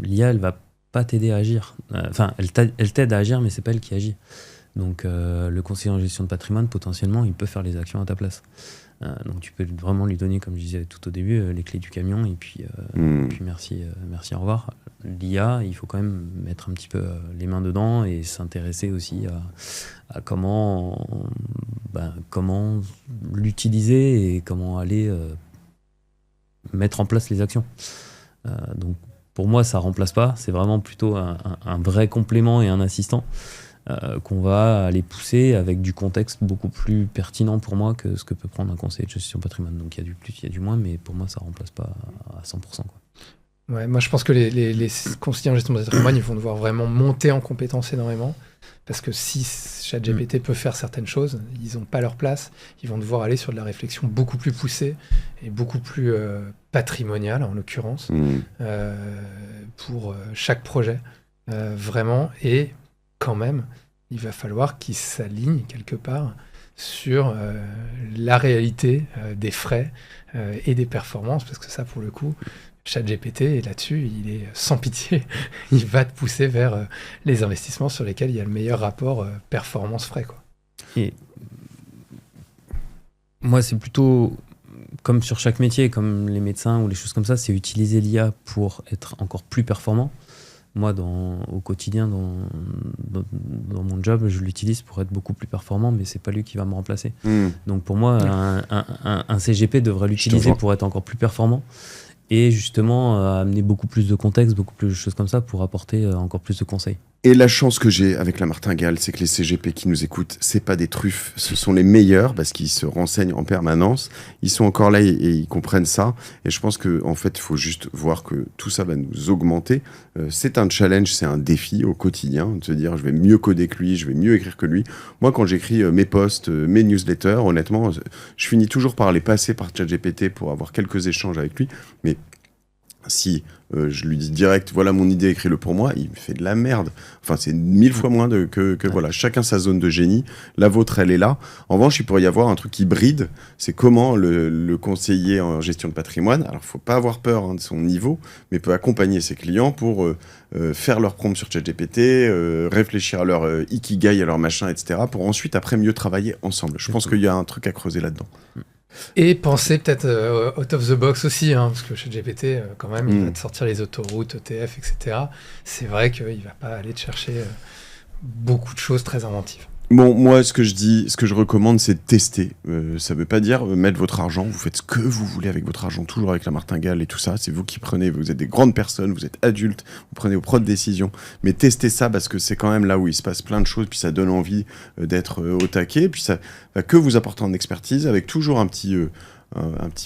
l'IA, elle va pas t'aider à agir. Enfin, elle t'aide à agir, mais c'est pas elle qui agit. Donc, le conseiller en gestion de patrimoine, potentiellement, il peut faire les actions à ta place. Donc, tu peux vraiment lui donner, comme je disais tout au début, les clés du camion, et puis merci, au revoir. L'IA, il faut quand même mettre un petit peu les mains dedans et s'intéresser aussi à comment l'utiliser et comment aller mettre en place les actions. Donc, pour moi, ça remplace pas. C'est vraiment plutôt un vrai complément et un assistant qu'on va aller pousser avec du contexte beaucoup plus pertinent pour moi que ce que peut prendre un conseiller de gestion patrimoine. Donc, il y a du plus, il y a du moins, mais pour moi, ça remplace pas à 100%. Quoi. Ouais, moi, je pense que les conseillers en gestion de patrimoine, ils vont devoir vraiment monter en compétences énormément. Parce que si ChatGPT peut faire certaines choses, ils n'ont pas leur place. Ils vont devoir aller sur de la réflexion beaucoup plus poussée est beaucoup plus patrimonial, en l'occurrence, pour chaque projet, vraiment. Et quand même, il va falloir qu'il s'aligne quelque part sur la réalité des frais et des performances, parce que ça, pour le coup, ChatGPT, et là-dessus, il est sans pitié. Il va te pousser vers les investissements sur lesquels il y a le meilleur rapport performance-frais, quoi. Et moi, c'est plutôt comme sur chaque métier, comme les médecins ou les choses comme ça, c'est utiliser l'IA pour être encore plus performant. Moi, au quotidien, dans mon job, je l'utilise pour être beaucoup plus performant, mais c'est pas lui qui va me remplacer. Donc pour moi, un CGP devrait l'utiliser pour être encore plus performant et justement amener beaucoup plus de contexte, beaucoup plus de choses comme ça pour apporter encore plus de conseils. Et la chance que j'ai avec la martingale, c'est que les CGP qui nous écoutent, c'est pas des truffes, ce sont les meilleurs parce qu'ils se renseignent en permanence. Ils sont encore là et ils comprennent ça. Et je pense que en fait, il faut juste voir que tout ça va nous augmenter. C'est un challenge, c'est un défi au quotidien de se dire je vais mieux coder que lui, je vais mieux écrire que lui. Moi, quand j'écris mes posts, mes newsletters, honnêtement, je finis toujours par les passer par ChatGPT pour avoir quelques échanges avec lui. Mais si je lui dis direct, voilà mon idée, écris-le pour moi, il me fait de la merde. Enfin, c'est 1000 fois moins que voilà, chacun sa zone de génie. La vôtre, elle est là. En revanche, il pourrait y avoir un truc hybride. C'est comment le conseiller en gestion de patrimoine, alors faut pas avoir peur de son niveau, mais peut accompagner ses clients pour faire leur prompt sur ChatGPT, réfléchir à leur ikigai, à leur machin, etc. pour ensuite, après, mieux travailler ensemble. Je pense qu'il y a un truc à creuser là-dedans. Et penser peut-être out of the box aussi, hein, parce que chez GPT, quand même, il va te sortir les autoroutes, ETF, etc. C'est vrai qu'il ne va pas aller te chercher beaucoup de choses très inventives. Bon, moi, ce que je recommande, c'est de tester. Ça veut pas dire mettre votre argent. Vous faites ce que vous voulez avec votre argent, toujours avec la martingale et tout ça. C'est vous qui prenez. Vous êtes des grandes personnes, vous êtes adultes, vous prenez vos propres décisions. Mais testez ça parce que c'est quand même là où il se passe plein de choses. Puis ça donne envie d'être au taquet. Puis ça va que vous apporter en expertise avec toujours un petit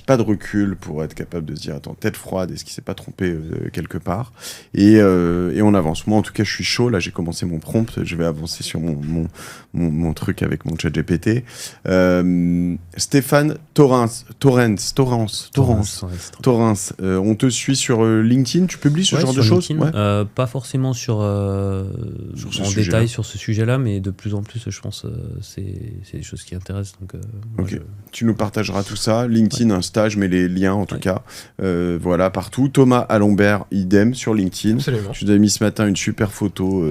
pas de recul pour être capable de se dire attends, tête froide, est-ce qu'il s'est pas trompé quelque part, et on avance. Moi en tout cas je suis chaud, là j'ai commencé mon prompt, je vais avancer sur mon truc avec mon ChatGPT. Stéphane Torrens, on te suit sur LinkedIn, tu publies ce genre de choses? Pas forcément en détail sur ce sujet-là, mais de plus en plus je pense c'est des choses qui intéressent, donc tu nous partageras tout ça. LinkedIn, Insta, je mets les liens en tout cas. Voilà, partout. Thomas Alombert, idem sur LinkedIn. Absolument. Tu nous as mis ce matin une super photo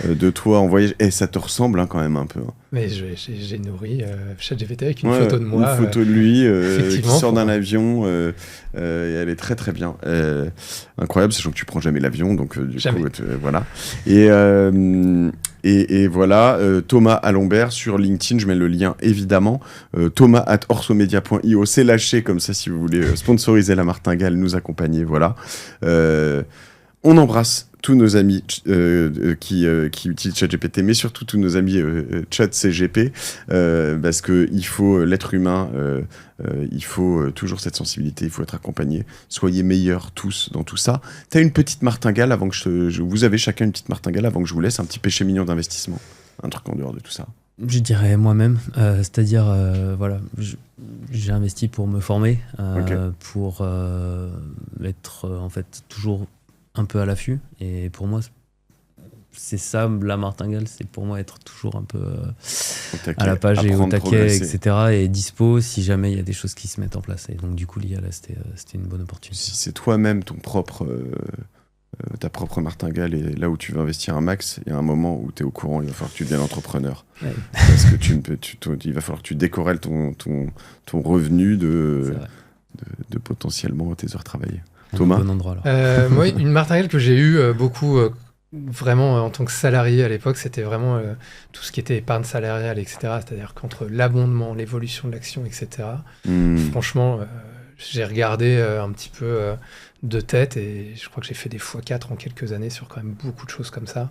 de toi en voyage. Et ça te ressemble quand même un peu. Mais j'ai nourri ChatGPT avec une photo de moi. Une photo de lui qui sort d'un avion. Et elle est très très bien. Incroyable, sachant que tu prends jamais l'avion. Donc du coup, voilà. Et voilà, Thomas Alombert sur LinkedIn, je mets le lien évidemment. Thomas@orsomedia.io, c'est lâché comme ça si vous voulez sponsoriser la martingale, nous accompagner, voilà. On embrasse tous nos amis qui utilisent ChatGPT, mais surtout tous nos amis ChatCGP, parce qu'il faut l'être humain, il faut toujours cette sensibilité, il faut être accompagné. Soyez meilleurs tous dans tout ça. T'as une petite martingale avant que vous avez chacun une petite martingale avant que je vous laisse, un petit péché mignon d'investissement, un truc en dehors de tout ça. Je dirais moi-même, c'est-à-dire voilà, j'ai investi pour me former, pour être en fait toujours un peu à l'affût, et pour moi c'est ça la martingale, c'est pour moi être toujours un peu à la page et au taquet, etc., et dispo si jamais il y a des choses qui se mettent en place. Et donc du coup l'IA là c'était une bonne opportunité. Si c'est toi-même ta propre martingale et là où tu veux investir un max, il y a un moment où tu es au courant, il va falloir que tu deviennes entrepreneur. Ouais. Parce que il va falloir que tu décorrèles ton revenu de potentiellement tes heures travaillées. Thomas ? Bon endroit, alors. Moi, une martingale que j'ai eue beaucoup, vraiment en tant que salarié à l'époque, c'était vraiment tout ce qui était épargne salariale, etc. C'est-à-dire qu'entre l'abondement, l'évolution de l'action, etc., franchement, j'ai regardé un petit peu de tête, et je crois que j'ai fait des x4 en quelques années sur quand même beaucoup de choses comme ça.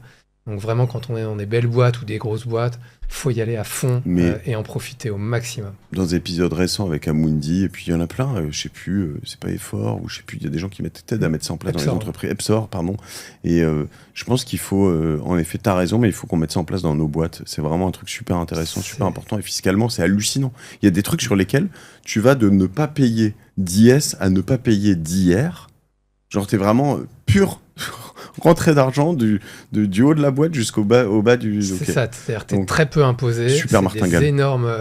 Donc vraiment, quand on est dans des belles boîtes ou des grosses boîtes, faut y aller à fond et en profiter au maximum. Dans des épisodes récents avec Amundi, et puis il y en a plein, je sais plus, c'est pas Effort, ou je sais plus, il y a des gens qui t'aident à mettre ça en place dans les entreprises. Epsor, pardon. Et je pense qu'il faut, en effet, t'as raison, mais il faut qu'on mette ça en place dans nos boîtes. C'est vraiment un truc super intéressant, super important, et fiscalement, c'est hallucinant. Il y a des trucs sur lesquels tu vas de ne pas payer d'IS à ne pas payer d'IR. Genre, t'es vraiment pur rentrée d'argent du haut de la boîte jusqu'au bas du... C'est ça, c'est-à-dire que t'es très peu imposé, super c'est des énormes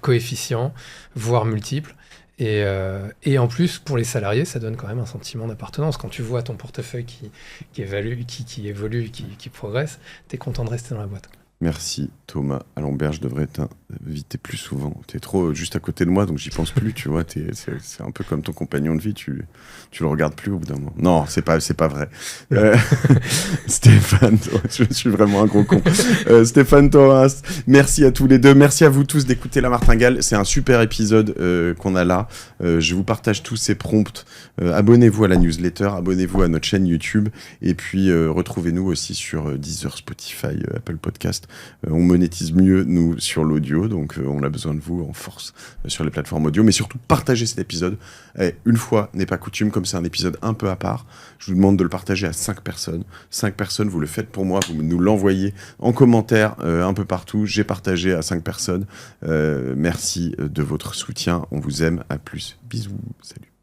coefficients, voire multiples. Et en plus, pour les salariés, ça donne quand même un sentiment d'appartenance. Quand tu vois ton portefeuille qui évolue, qui progresse, t'es content de rester dans la boîte. Merci Thomas Alembert, je devrais t'inviter plus souvent. T'es trop juste à côté de moi, donc j'y pense plus, tu vois. C'est un peu comme ton compagnon de vie, tu le regardes plus au bout d'un moment. Non, c'est pas vrai. Stéphane, je suis vraiment un gros con. Stéphane Thomas, merci à tous les deux. Merci à vous tous d'écouter La Martingale. C'est un super épisode qu'on a là. Je vous partage tous ces prompts. Abonnez-vous à la newsletter, abonnez-vous à notre chaîne YouTube, et puis retrouvez-nous aussi sur Deezer, Spotify, Apple Podcast. On monétise mieux, nous, sur l'audio, donc on a besoin de vous en force sur les plateformes audio, mais surtout partagez cet épisode. Une fois n'est pas coutume, comme c'est un épisode un peu à part, je vous demande de le partager à 5 personnes. 5 personnes, vous le faites pour moi, vous nous l'envoyez en commentaire un peu partout. J'ai partagé à 5 personnes. Merci de votre soutien, on vous aime, à plus. Bisous, salut.